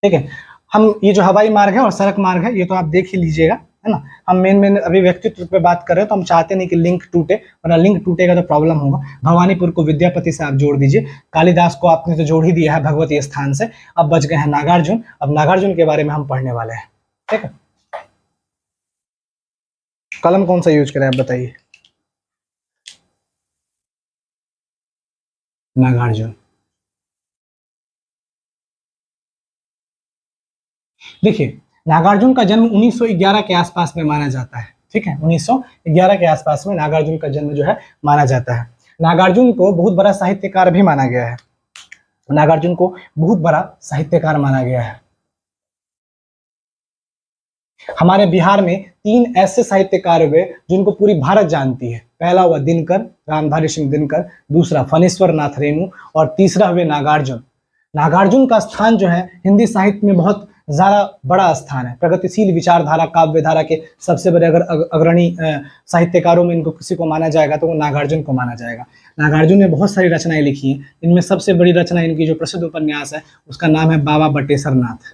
ठीक है, हम ये जो हवाई मार्ग है और सड़क मार्ग है ये तो आप देख ही लीजिएगा, है ना। हम मेन अभी व्यक्तित्व पे बात कर रहे हैं, तो हम चाहते नहीं कि लिंक टूटे, वरना लिंक टूटेगा तो प्रॉब्लम होगा। भवानीपुर को विद्यापति से आप जोड़ दीजिए, कालिदास को आपने तो जोड़ ही दिया है भगवती स्थान से। अब बच गए हैं नागार्जुन। अब नागार्जुन के बारे में हम पढ़ने वाले हैं। ठीक है, कलम कौन सा यूज करें आप बताइए? नागार्जुन, देखिए नागार्जुन का जन्म 1911 के आसपास में माना जाता है। ठीक है, 1911 के आसपास में नागार्जुन का जन्म जो है माना जाता है। नागार्जुन को बहुत बड़ा साहित्यकार भी माना गया है। नागार्जुन को बहुत बड़ा साहित्यकार माना गया है। हमारे बिहार में 3 ऐसे साहित्यकार हुए जिनको पूरी भारत जानती है। पहला हुआ दिनकर, रामधारी सिंह दिनकर, दूसरा फणीश्वर नाथ रेणु, और तीसरा हुए नागार्जुन। नागार्जुन का स्थान जो है हिंदी साहित्य में बहुत ज्यादा बड़ा स्थान है। प्रगतिशील विचारधारा, काव्य धारा के सबसे बड़े अगर अग्रणी साहित्यकारों में इनको किसी को माना जाएगा तो वो नागार्जुन को माना जाएगा। नागार्जुन ने बहुत सारी रचनाएं लिखी हैं। इनमें सबसे बड़ी रचना इनकी जो प्रसिद्ध उपन्यास है उसका नाम है बाबा बटेश्वर नाथ।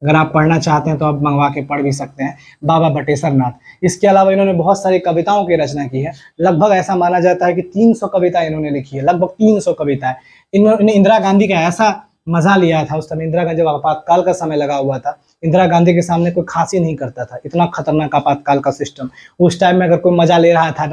अगर आप पढ़ना चाहते हैं तो आप मंगवा के पढ़ भी सकते हैं, बाबा बटेश्वर नाथ। इसके अलावा इन्होंने बहुत सारी कविताओं की रचना की है। लगभग ऐसा माना जाता है कि 300 कविता इन्होंने लिखी है, लगभग 300 कविताएं। इन्होंने इंदिरा गांधी का ऐसा मजा लिया था उस समय, इंदिरा गांधी जब आपातकाल का समय लगा हुआ था, इंदिरा गांधी के सामने कोई खास ही नहीं करता था, इतना खतरनाक आपातकाल का सिस्टम। उस टाइम में अगर कोई मजा ले रहा था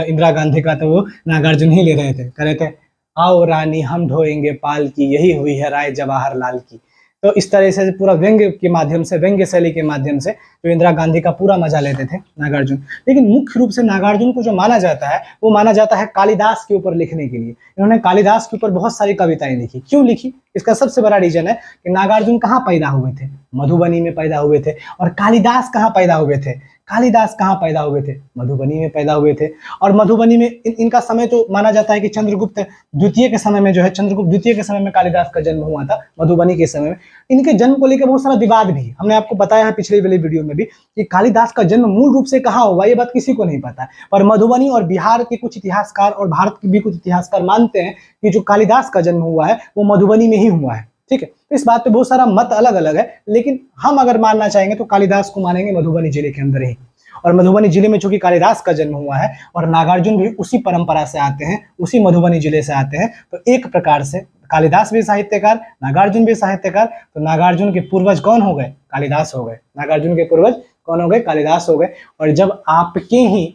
इंदिरा गांधी का तो वो नागार्जुन ही ले रहे थे। कह रहे थे, आओ रानी हम ढोएंगे पाल की, यही हुई है राय जवाहरलाल की। तो इस तरह से पूरा व्यंग्य के माध्यम से, व्यंग्य शैली के माध्यम से जो इंदिरा गांधी का पूरा मजा लेते थे नागार्जुन। लेकिन मुख्य रूप से नागार्जुन को जो माना जाता है वो माना जाता है कालिदास के ऊपर लिखने के लिए। इन्होंने कालिदास के ऊपर बहुत सारी कविताएं लिखी। क्यों लिखी? इसका सबसे बड़ा रीजन है कि नागार्जुन कहाँ पैदा हुए थे? मधुबनी में पैदा हुए थे। और कालिदास कहाँ पैदा हुए थे? कालिदास कहाँ पैदा हुए थे? मधुबनी में पैदा हुए थे। और मधुबनी में इनका समय तो माना जाता है कि चंद्रगुप्त द्वितीय के समय में जो है, चंद्रगुप्त द्वितीय के समय में कालिदास का जन्म हुआ था मधुबनी के समय में। इनके जन्म को लेकर बहुत सारा विवाद भी हमने आपको बताया है पिछले वाली वीडियो में भी कि कालिदास का जन्म मूल रूप से कहाँ हुआ, ये बात किसी को नहीं पता है। पर मधुबनी और बिहार के कुछ इतिहासकार और भारत के भी कुछ इतिहासकार मानते हैं कि जो कालिदास का जन्म हुआ है वो मधुबनी में ही हुआ है। ठीक है, तो इस बात पे बहुत सारा मत अलग अलग है, लेकिन हम अगर मानना चाहेंगे तो कालिदास को मानेंगे मधुबनी जिले के अंदर ही। और मधुबनी जिले में चूंकि कालिदास का जन्म हुआ है और नागार्जुन भी उसी परंपरा से आते हैं, उसी मधुबनी जिले से आते हैं, तो एक प्रकार से कालिदास भी साहित्यकार, नागार्जुन भी साहित्यकार। तो नागार्जुन के पूर्वज कौन हो गए? कालिदास हो गए। नागार्जुन के पूर्वज कौन हो गए? कालिदास हो गए। और जब आपके ही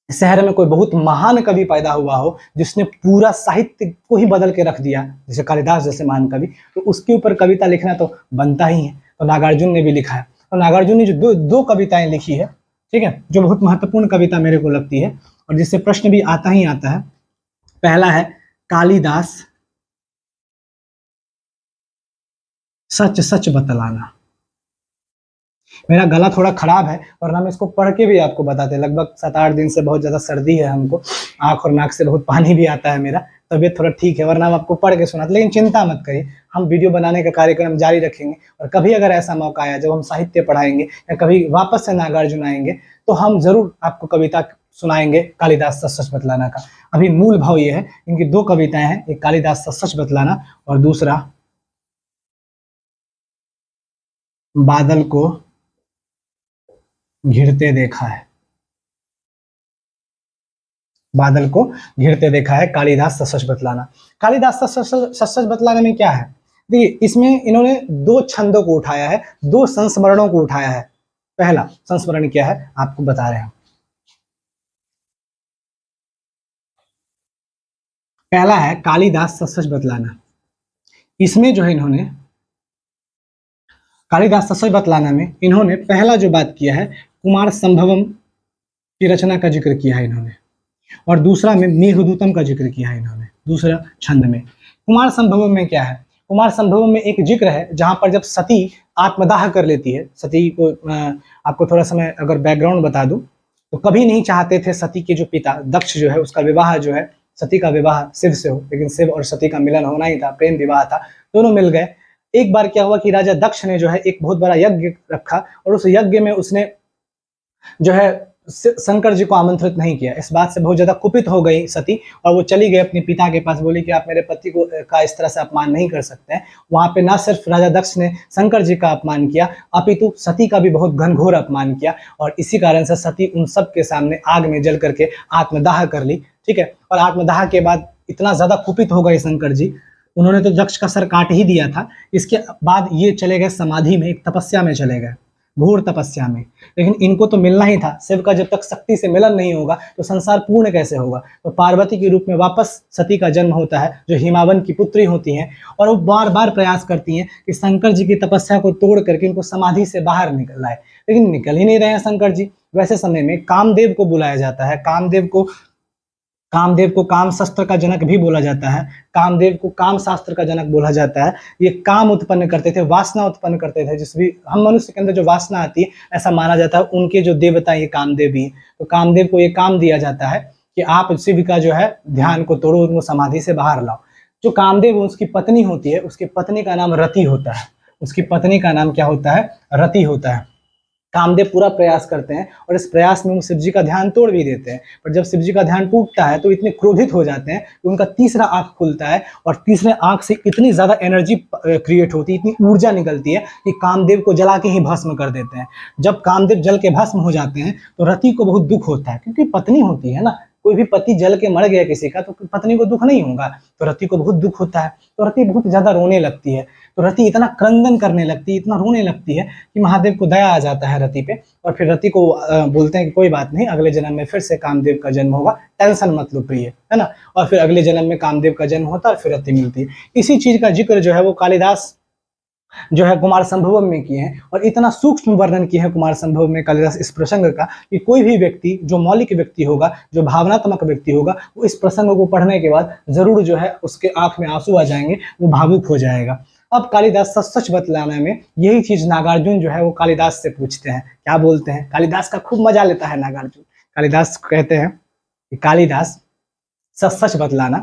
शहर में कोई बहुत महान कवि पैदा हुआ हो जिसने पूरा साहित्य को ही बदल के रख दिया, जैसे कालिदास जैसे महान कवि, तो उसके ऊपर कविता लिखना तो बनता ही है। तो नागार्जुन ने भी लिखा है। तो नागार्जुन ने जो दो कविताएं लिखी है, ठीक है, जो बहुत महत्वपूर्ण कविता मेरे को लगती है और जिससे प्रश्न भी आता ही आता है। पहला है कालिदास सच सच बतलाना। मेरा गला थोड़ा खराब है और हम इसको पढ़ के भी आपको बताते हैं। लगभग 7-8 दिन से बहुत ज्यादा सर्दी है हमको, आंख और नाक से बहुत पानी भी आता है, मेरा तबीयत थोड़ा ठीक है, वरना हम आपको पढ़ के सुनाते। लेकिन चिंता मत करिए, हम वीडियो बनाने का कार्यक्रम जारी रखेंगे और कभी अगर ऐसा मौका आया जब हम साहित्य पढ़ाएंगे या कभी वापस से नागार्जुन आएंगे तो हम जरूर आपको कविता सुनाएंगे कालिदास सच सच बतलाना का। अभी मूल भाव ये है, इनकी दो कविताएं हैं, एक कालिदास सच सच बतलाना और दूसरा बादल को घिरते देखा है। बादल को घिरते देखा है, कालिदास सच सच बतलाना। कालिदास सच सच बतलाने में क्या है? देखिए, इसमें इन्होंने दो छंदों को उठाया है, दो संस्मरणों को उठाया है। पहला संस्मरण क्या है आपको बता रहे हैं। पहला है कालिदास सच सच बतलाना। इसमें जो है इन्होंने कालिदास सच सच बतलाना में इन्होंने पहला जो बात किया है कुमार संभवम की रचना का जिक्र किया है इन्होंने, और दूसरा में मेघदूतम का जिक्र किया है इन्होंने दूसरा छंद में। कुमार संभवम में क्या है? कुमार संभवम में एक जिक्र है जहां पर जब सती आत्मदाह कर लेती है। सती को आपको थोड़ा समय अगर बैकग्राउंड बता दूं तो कभी नहीं चाहते थे सती के जो पिता दक्ष जो है उसका विवाह जो है, सती का विवाह शिव से हो, लेकिन शिव और सती का मिलन होना ही था, प्रेम विवाह था, दोनों मिल गए। एक बार क्या हुआ कि राजा दक्ष ने जो है एक बहुत बड़ा यज्ञ रखा और उस यज्ञ में उसने जो है शंकर जी को आमंत्रित नहीं किया। इस बात से बहुत ज्यादा कुपित हो गई सती और वो चली गई अपने पिता के पास, बोली कि आप मेरे पति को का इस तरह से अपमान नहीं कर सकते हैं। वहां पे ना सिर्फ राजा दक्ष ने शंकर जी का अपमान किया अपितु सती का भी बहुत घनघोर अपमान किया और इसी कारण से सती उन सब के सामने आग में जल करके आत्मदाह कर ली। ठीक है, और आत्मदाह के बाद इतना ज्यादा कुपित हो गए शंकर जी, उन्होंने तो दक्ष का सर काट ही दिया था। इसके बाद ये चले गए समाधि में, एक तपस्या में चले गए, घोर तपस्या में। लेकिन इनको तो मिलना ही था, शिव का जब तक शक्ति से मिलन नहीं होगा तो संसार पूर्ण कैसे होगा। तो पार्वती के रूप में वापस सती का जन्म होता है जो हिमावन की पुत्री होती हैं और वो बार बार प्रयास करती हैं कि शंकर जी की तपस्या को तोड़ करके इनको समाधि से बाहर निकल आए, लेकिन निकल ही नहीं रहे हैं शंकर जी। वैसे समय में कामदेव को बुलाया जाता है। कामदेव को काम शस्त्र का जनक भी बोला जाता है, कामदेव को काम शास्त्र का जनक बोला जाता है। ये काम उत्पन्न करते थे, वासना उत्पन्न करते थे। जिस भी हम मनुष्य के अंदर जो वासना आती है ऐसा माना जाता है उनके जो देवता ये कामदेव भी है। तो कामदेव को ये काम दिया जाता है कि आप शिव का जो है ध्यान को तोड़ो, उनको समाधि से बाहर लाओ। जो कामदेव उसकी पत्नी होती है, उसकी पत्नी का नाम रति होता है। उसकी पत्नी का नाम क्या होता है? रति होता है। कामदेव पूरा प्रयास करते हैं और इस प्रयास में वो शिव जी का ध्यान तोड़ भी देते हैं, पर जब शिव जी का ध्यान टूटता है तो इतने क्रोधित हो जाते हैं कि उनका तीसरा आंख खुलता है और तीसरे आंख से इतनी ज्यादा एनर्जी क्रिएट होती है, इतनी ऊर्जा निकलती है कि कामदेव को जला के ही भस्म कर देते हैं। जब कामदेव जल के भस्म हो जाते हैं तो रति को बहुत दुख होता है, क्योंकि पत्नी होती है ना, कोई भी पति जल के मर गया किसी का तो पत्नी को दुख नहीं होगा, तो रति को बहुत दुख होता है। तो रति बहुत ज्यादा रोने लगती है। तो रति इतना क्रंदन करने लगती है, इतना रोने लगती है कि महादेव को दया आ जाता है रति पे और फिर रति को बोलते हैं कि कोई बात नहीं, अगले जन्म में फिर से कामदेव का जन्म होगा, टेंशन मत लो प्रिय, है ना। और फिर अगले जन्म में कामदेव का जन्म होता है और फिर रति मिलती है। इसी चीज का जिक्र जो है वो कालिदास जो है कुमार संभवम में किए हैं, और इतना सूक्ष्म वर्णन किए हैं कुमार संभव में कालिदास इस प्रसंग का कि कोई भी व्यक्ति जो मौलिक व्यक्ति होगा, जो भावनात्मक व्यक्ति होगा, वो इस प्रसंग को पढ़ने के बाद जरूर जो है उसके आंख में आंसू आ जाएंगे, वो भावुक हो जाएगा। अब कालिदास सच सच बतलाने में यही चीज नागार्जुन जो है वो कालिदास से पूछते हैं। क्या बोलते हैं? कालिदास का खूब मजा लेता है नागार्जुन। कालिदास कहते हैं कि कालिदास सच सच बतलाना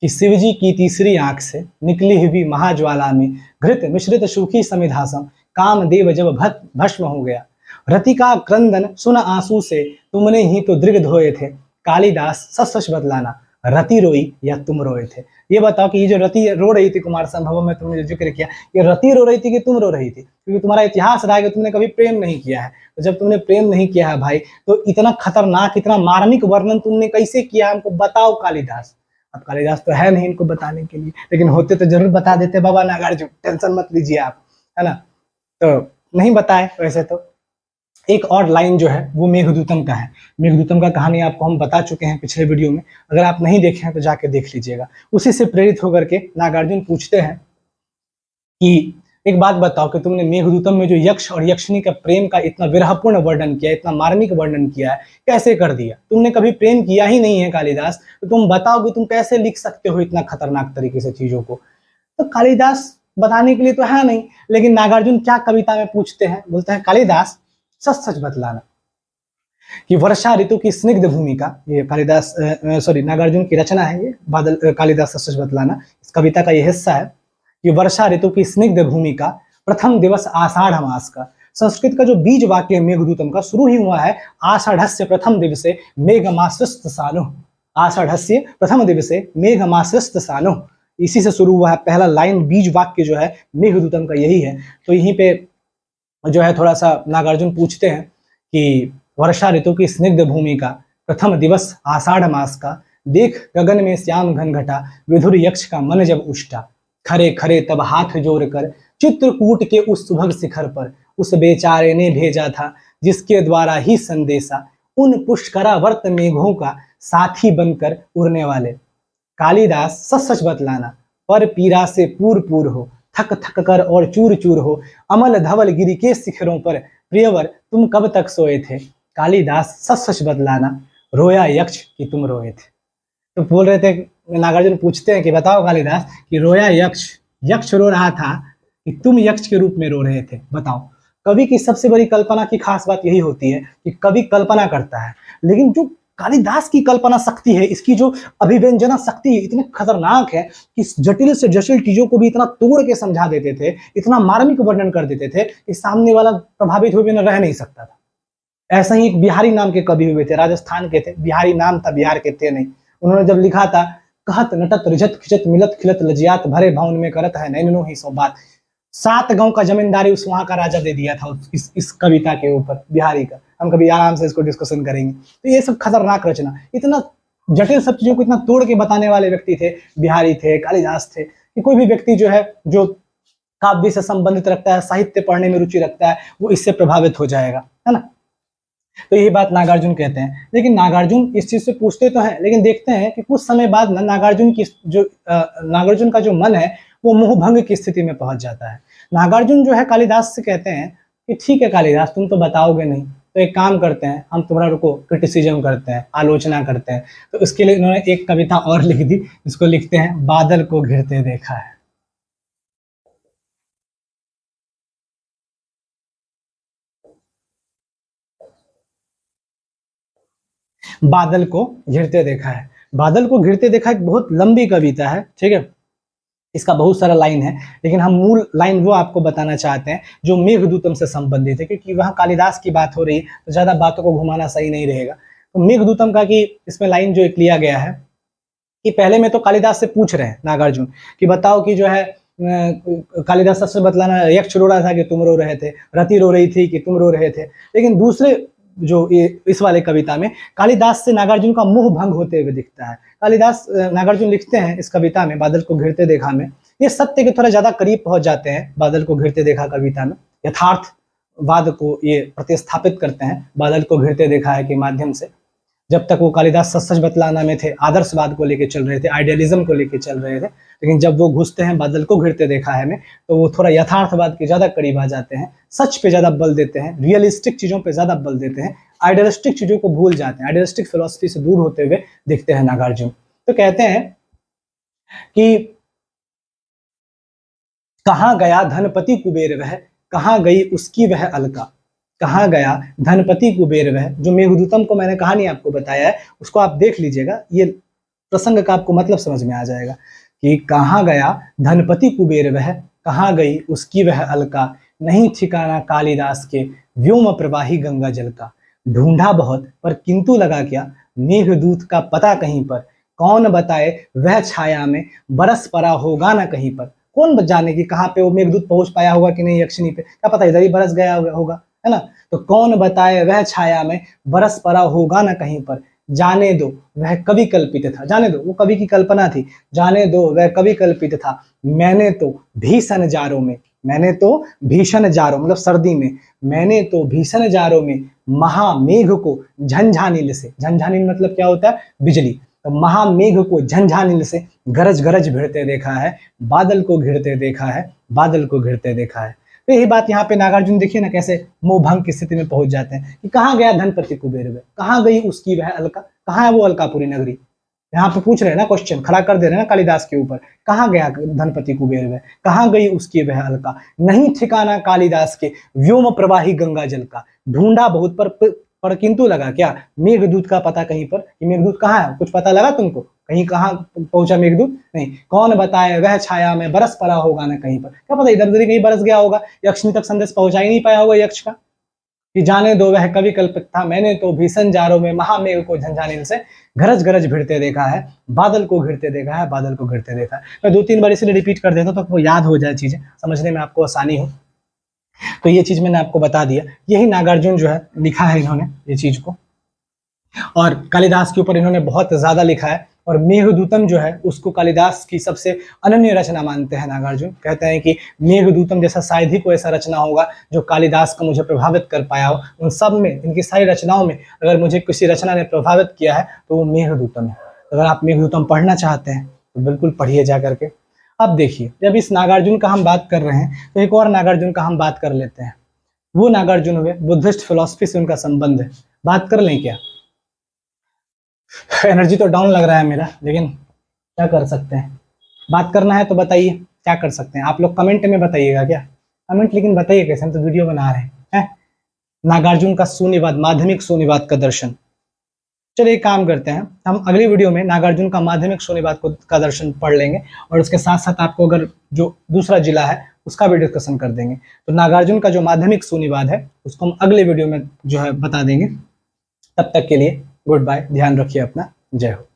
कि शिवजी की तीसरी आंख से निकली हुई महाज्वाला में घृत मिश्रित सूखी समिधासम कामदेव जब भस्म हो गया, रति का क्रंदन सुन आंसू से तुमने ही तो दृग धोए थे। कालिदास सच सच बतलाना, रति रोई या तुम रोए थे? ये बताओ कि ये जो रति रो रही थी कुमार संभव में तुमने जो जिक्र किया, ये रति रो रही थी कि तुम रो रही थी? क्योंकि तुम्हारा इतिहास रहा है कि तुमने कभी प्रेम नहीं किया है। तो जब तुमने प्रेम नहीं किया है भाई, तो इतना खतरनाक, इतना मार्मिक वर्णन तुमने कैसे किया, हमको बताओ कालिदास। अब कालिदास तो है नहीं इनको बताने के लिए, लेकिन होते तो जरूर बता देते बाबा नागार्जुन, टेंशन मत लीजिए आप, है ना। तो नहीं बताए। वैसे तो एक और लाइन जो है वो मेघदूतम का है। मेघदूतम का कहानी आपको हम बता चुके हैं पिछले वीडियो में, अगर आप नहीं देखे हैं तो जाके देख लीजिएगा। उसी से प्रेरित होकर के नागार्जुन पूछते हैं कि एक बात बताओ कि तुमने मेघदूतम में जो यक्ष और यक्षिणी का प्रेम का इतना विरहपूर्ण वर्णन किया, इतना मार्मिक वर्णन किया है, कैसे कर दिया? तुमने कभी प्रेम किया ही नहीं है कालिदास, तो तुम बताओ कि तुम कैसे लिख सकते हो इतना खतरनाक तरीके से चीजों को? तो कालिदास बताने के लिए तो है नहीं, लेकिन नागार्जुन क्या कविता में पूछते हैं, बोलते हैं कालिदास सच सच बतलाना कि वर्षा ऋतु की स्निग्ध भूमिका, ये कालिदास नागार्जुन की रचना है, ये बादल कालिदास सच सच बतलाना, इस कविता का ये हिस्सा है कि वर्षा ऋतु की स्निग्ध भूमिका प्रथम दिवस आषाढ़ मास का। संस्कृत का जो बीज वाक्य मेघदूतम का शुरू ही हुआ है आषाढ़स्य प्रथम दिवसे मेघमासस्त सानो, आषाढ़स्य प्रथम दिवसे मेघमासस्त सानो, इसी से शुरू हुआ है। पहला लाइन बीज वाक्य जो है मेघदूतम का यही है। तो यहीं पे जो है थोड़ा सा नागार्जुन पूछते हैं कि वर्षा ऋतु की स्निग्ध भूमिका प्रथम दिवस आषाढ़ मास का, देख गगन में श्याम घन घटा विधुर यक्ष का मन जब उष्टा, खरे खरे तब हाथ जोड़ कर चित्रकूट के उस सुभग शिखर पर उस बेचारे ने भेजा था जिसके द्वारा ही संदेशा उन पुष्करावर्त मेघों का साथी बनकर उड़ने वाले। कालिदास सच सच बतलाना, पर पीरा से पूर पूर हो, थक थक कर और चूर चूर हो, अमल धवल गिरि के शिखरों पर प्रियवर तुम कब तक सोए थे। कालिदास सच सच बतलाना, रोया यक्ष कि तुम रोए थे। तो बोल रहे थे, नागार्जुन पूछते हैं कि बताओ कालिदास कि रोया यक्ष, यक्ष रो रहा था कि तुम यक्ष के रूप में रो रहे थे? बताओ। कवि की सबसे बड़ी कल्पना की खास बात यही होती है कि कवि कल्पना करता है, लेकिन जो कालिदास की कल्पना शक्ति है, इसकी जो अभिव्यंजना शक्ति है, इतनी खतरनाक है कि जटिल से जटिल चीजों को भी इतना तोड़ के समझा देते थे, इतना मार्मिक वर्णन कर देते थे कि सामने वाला प्रभावित हुए बिना रह नहीं सकता था। ऐसा ही एक बिहारी नाम के कवि हुए थे, राजस्थान के थे, बिहारी नाम था, बिहार के थे नहीं। उन्होंने जब लिखा था, कहत नटत रिझत खिचत मिलत खिलत लजियात भरे भवन में करत है नैनो ही सो बात। 7 गांव का जमींदारी उस वहां का राजा दे दिया था इस कविता के ऊपर, बिहारी का। हम कभी आराम से इसको डिस्कशन करेंगे। तो ये सब खतरनाक रचना, इतना जटिल सब चीजों को इतना तोड़ के बताने वाले व्यक्ति थे, बिहारी थे, कालिदास थे। कि कोई भी व्यक्ति जो है, जो काव्य से संबंधित रखता है, साहित्य पढ़ने में रुचि रखता है, वो इससे प्रभावित हो जाएगा, है ना। तो यही बात नागार्जुन कहते हैं। लेकिन नागार्जुन इस चीज से पूछते तो हैं, लेकिन देखते हैं कि कुछ समय बाद नागार्जुन का जो मन है वो मोहभंग की स्थिति में पहुंच जाता है। नागार्जुन जो है कालिदास से कहते हैं कि ठीक है कालिदास, तुम तो बताओगे नहीं, तो एक काम करते हैं, हम तुम्हारा को क्रिटिसिज्म करते हैं, आलोचना करते हैं। तो उसके लिए उन्होंने एक कविता और लिख दी, इसको लिखते हैं, बादल को घिरते देखा है। बादल को घिरते देखा है। बादल को घिरते देखा एक बहुत लंबी कविता है, ठीक है, इसका बहुत सारा लाइन है, लेकिन हम मूल लाइन वो आपको बताना चाहते हैं जो मेघदूतम से संबंधित है, क्योंकि वहाँ कालिदास की बात हो रही है तो ज्यादा बातों को घुमाना सही नहीं रहेगा। तो मेघदूतम का कि इसमें लाइन जो एक लिया गया है कि पहले में तो कालिदास से पूछ रहे हैं नागार्जुन कि बताओ कि जो है कालिदास सबसे बतलाना, यक्ष रो रहा था कि तुम रो रहे थे, रति रो रही थी कि तुम रो रहे थे। लेकिन दूसरे जो इस वाले कविता में कालिदास से नागार्जुन का मोह भंग होते हुए दिखता है। कालिदास नागार्जुन लिखते हैं इस कविता में, बादल को घिरते देखा में, ये सत्य के थोड़ा ज्यादा करीब पहुंच जाते हैं। बादल को घिरते देखा कविता में यथार्थवाद को ये प्रतिस्थापित करते हैं बादल को घिरते देखा है के माध्यम से। जब तक वो कालिदास सच सच बतलाना में थे, आदर्शवाद को लेकर चल रहे थे, आइडियलिज्म को लेकर चल रहे थे, लेकिन जब वो घुसते हैं, बादल को घिरते देखा है हमें, तो वो थोड़ा यथार्थवाद के ज़्यादा करीब आ जाते हैं, सच पे ज़्यादा बल देते हैं, रियलिस्टिक चीज़ों पे ज़्यादा बल देते हैं, आइडियलिस्टिक चीज़ों को भूल जाते हैं, आइडियलिस्टिक फिलॉसफी से दूर होते हुए दिखते हैं नागार्जुन। तो कहते हैं कि कहाँ गया धनपति कुबेर वह, कहाँ गई उसकी वह अलका। कहाँ गया धनपति कुबेर वह, जो मेघदूतम को मैंने कहानी आपको बताया है उसको आप देख लीजिएगा, ये प्रसंग का आपको मतलब समझ में आ जाएगा कि कहाँ गया धनपति कुबेर वह, कहाँ गई उसकी वह अलका। नहीं ठिकाना कालिदास के व्योम प्रवाही गंगा जल का। ढूंढा बहुत पर किंतु लगा क्या, मेघदूत का पता कहीं पर। कौन बताए वह छाया में बरस पड़ा होगा ना कहीं पर। कौन जाने कि कहाँ पे वो मेघदूत पहुंच पाया होगा कि नहीं यक्षिणी पे, क्या पता इधर ही बरस गया होगा, है ना। तो कौन बताए वह छाया में बरस पड़ा होगा ना कहीं पर। जाने दो वह कवि कल्पित था, जाने दो वो कवि की कल्पना थी, जाने दो वह कवि कल्पित था। मैंने तो भीषण जारों में, मैंने तो भीषण जारों मतलब सर्दी में, मैंने तो भीषण जारों में महामेघ को झंझानील से, झंझानील मतलब क्या होता है, बिजली, तो महामेघ को झंझानील से गरज गरज भिड़ते देखा है, बादल को घिरते देखा है, बादल को घिरते देखा है। तो यही बात यहाँ पे नागार्जुन देखिए ना कैसे मोह भंग की स्थिति में पहुंच जाते हैं कि कहाँ गया धनपति कुबेर वह, कहाँ गई उसकी वह अलका। कहाँ है वो अलकापुरी नगरी, यहाँ पे पूछ रहे हैं ना, क्वेश्चन खड़ा कर दे रहे हैं ना कालिदास के ऊपर। कहाँ गया धनपति कुबेर वह, कहाँ गई उसकी वह अलका। नहीं ठिकाना कालिदास के व्योम प्रवाही गंगा जल का। ढूंढा बहुत पर किंतु लगा क्या, मेघदूत का पता कहीं पर। कि मेघदूत कहाँ है, कुछ पता लगा तुमको, कहीं कहाँ पहुंचा मेघदूत, नहीं। कौन बताए वह छाया में बरस पड़ा होगा ना कहीं पर, क्या पता इधर उधर कहीं बरस गया होगा, यक्षिणी तक संदेश पहुंचा ही नहीं पाया होगा यक्ष का। कि जाने दो वह कवि कल्पित था, मैंने तो भीषण जारों में महामेघ को झंझानील से गरज गरज भिड़ते देखा है, बादल को घिरते देखा है, बादल को घिरते देखा है। मैं 2-3 बार इसलिए रिपीट कर देता हूँ तो याद हो जाए, चीजें समझने में आपको आसानी हो। तो ये चीज मैंने आपको बता दिया, यही नागार्जुन जो है लिखा है इन्होंने ये चीज को, और कालिदास के ऊपर इन्होंने बहुत ज्यादा लिखा है। और मेघदूतम जो है उसको कालिदास की सबसे अनन्य रचना मानते हैं नागार्जुन। कहते हैं कि मेघदूतम जैसा शायद ही कोई ऐसा रचना होगा जो कालिदास को मुझे प्रभावित कर पाया हो। उन सब में, इनकी सारी रचनाओं में अगर मुझे किसी रचना ने प्रभावित किया है तो वो मेघदूतम है। अगर आप मेघदूतम पढ़ना चाहते हैं तो बिल्कुल पढ़िए जा करके। अब देखिए, जब इस नागार्जुन का हम बात कर रहे हैं तो एक और नागार्जुन का हम बात कर लेते हैं। वो नागार्जुन हुए बुद्धिस्ट फिलॉसफी से उनका संबंध है, बात कर लें क्या। एनर्जी तो डाउन लग रहा है मेरा, लेकिन क्या कर सकते हैं, बात करना है तो बताइए क्या कर सकते हैं। आप लोग कमेंट में बताइएगा क्या, कमेंट लेकिन बताइए कैसे, हम तो वीडियो बना रहे हैं। नागार्जुन का शून्यवाद, माध्यमिक शून्यवाद का दर्शन। चलिए एक काम करते हैं, हम अगली वीडियो में नागार्जुन का माध्यमिक शून्यवाद का दर्शन पढ़ लेंगे, और उसके साथ साथ आपको अगर जो दूसरा जिला है उसका भी डिस्कशन कर देंगे। तो नागार्जुन का जो माध्यमिक शून्यवाद है उसको हम अगले वीडियो में जो है बता देंगे। तब तक के लिए गुड बाय, ध्यान रखिए अपना, जय हो।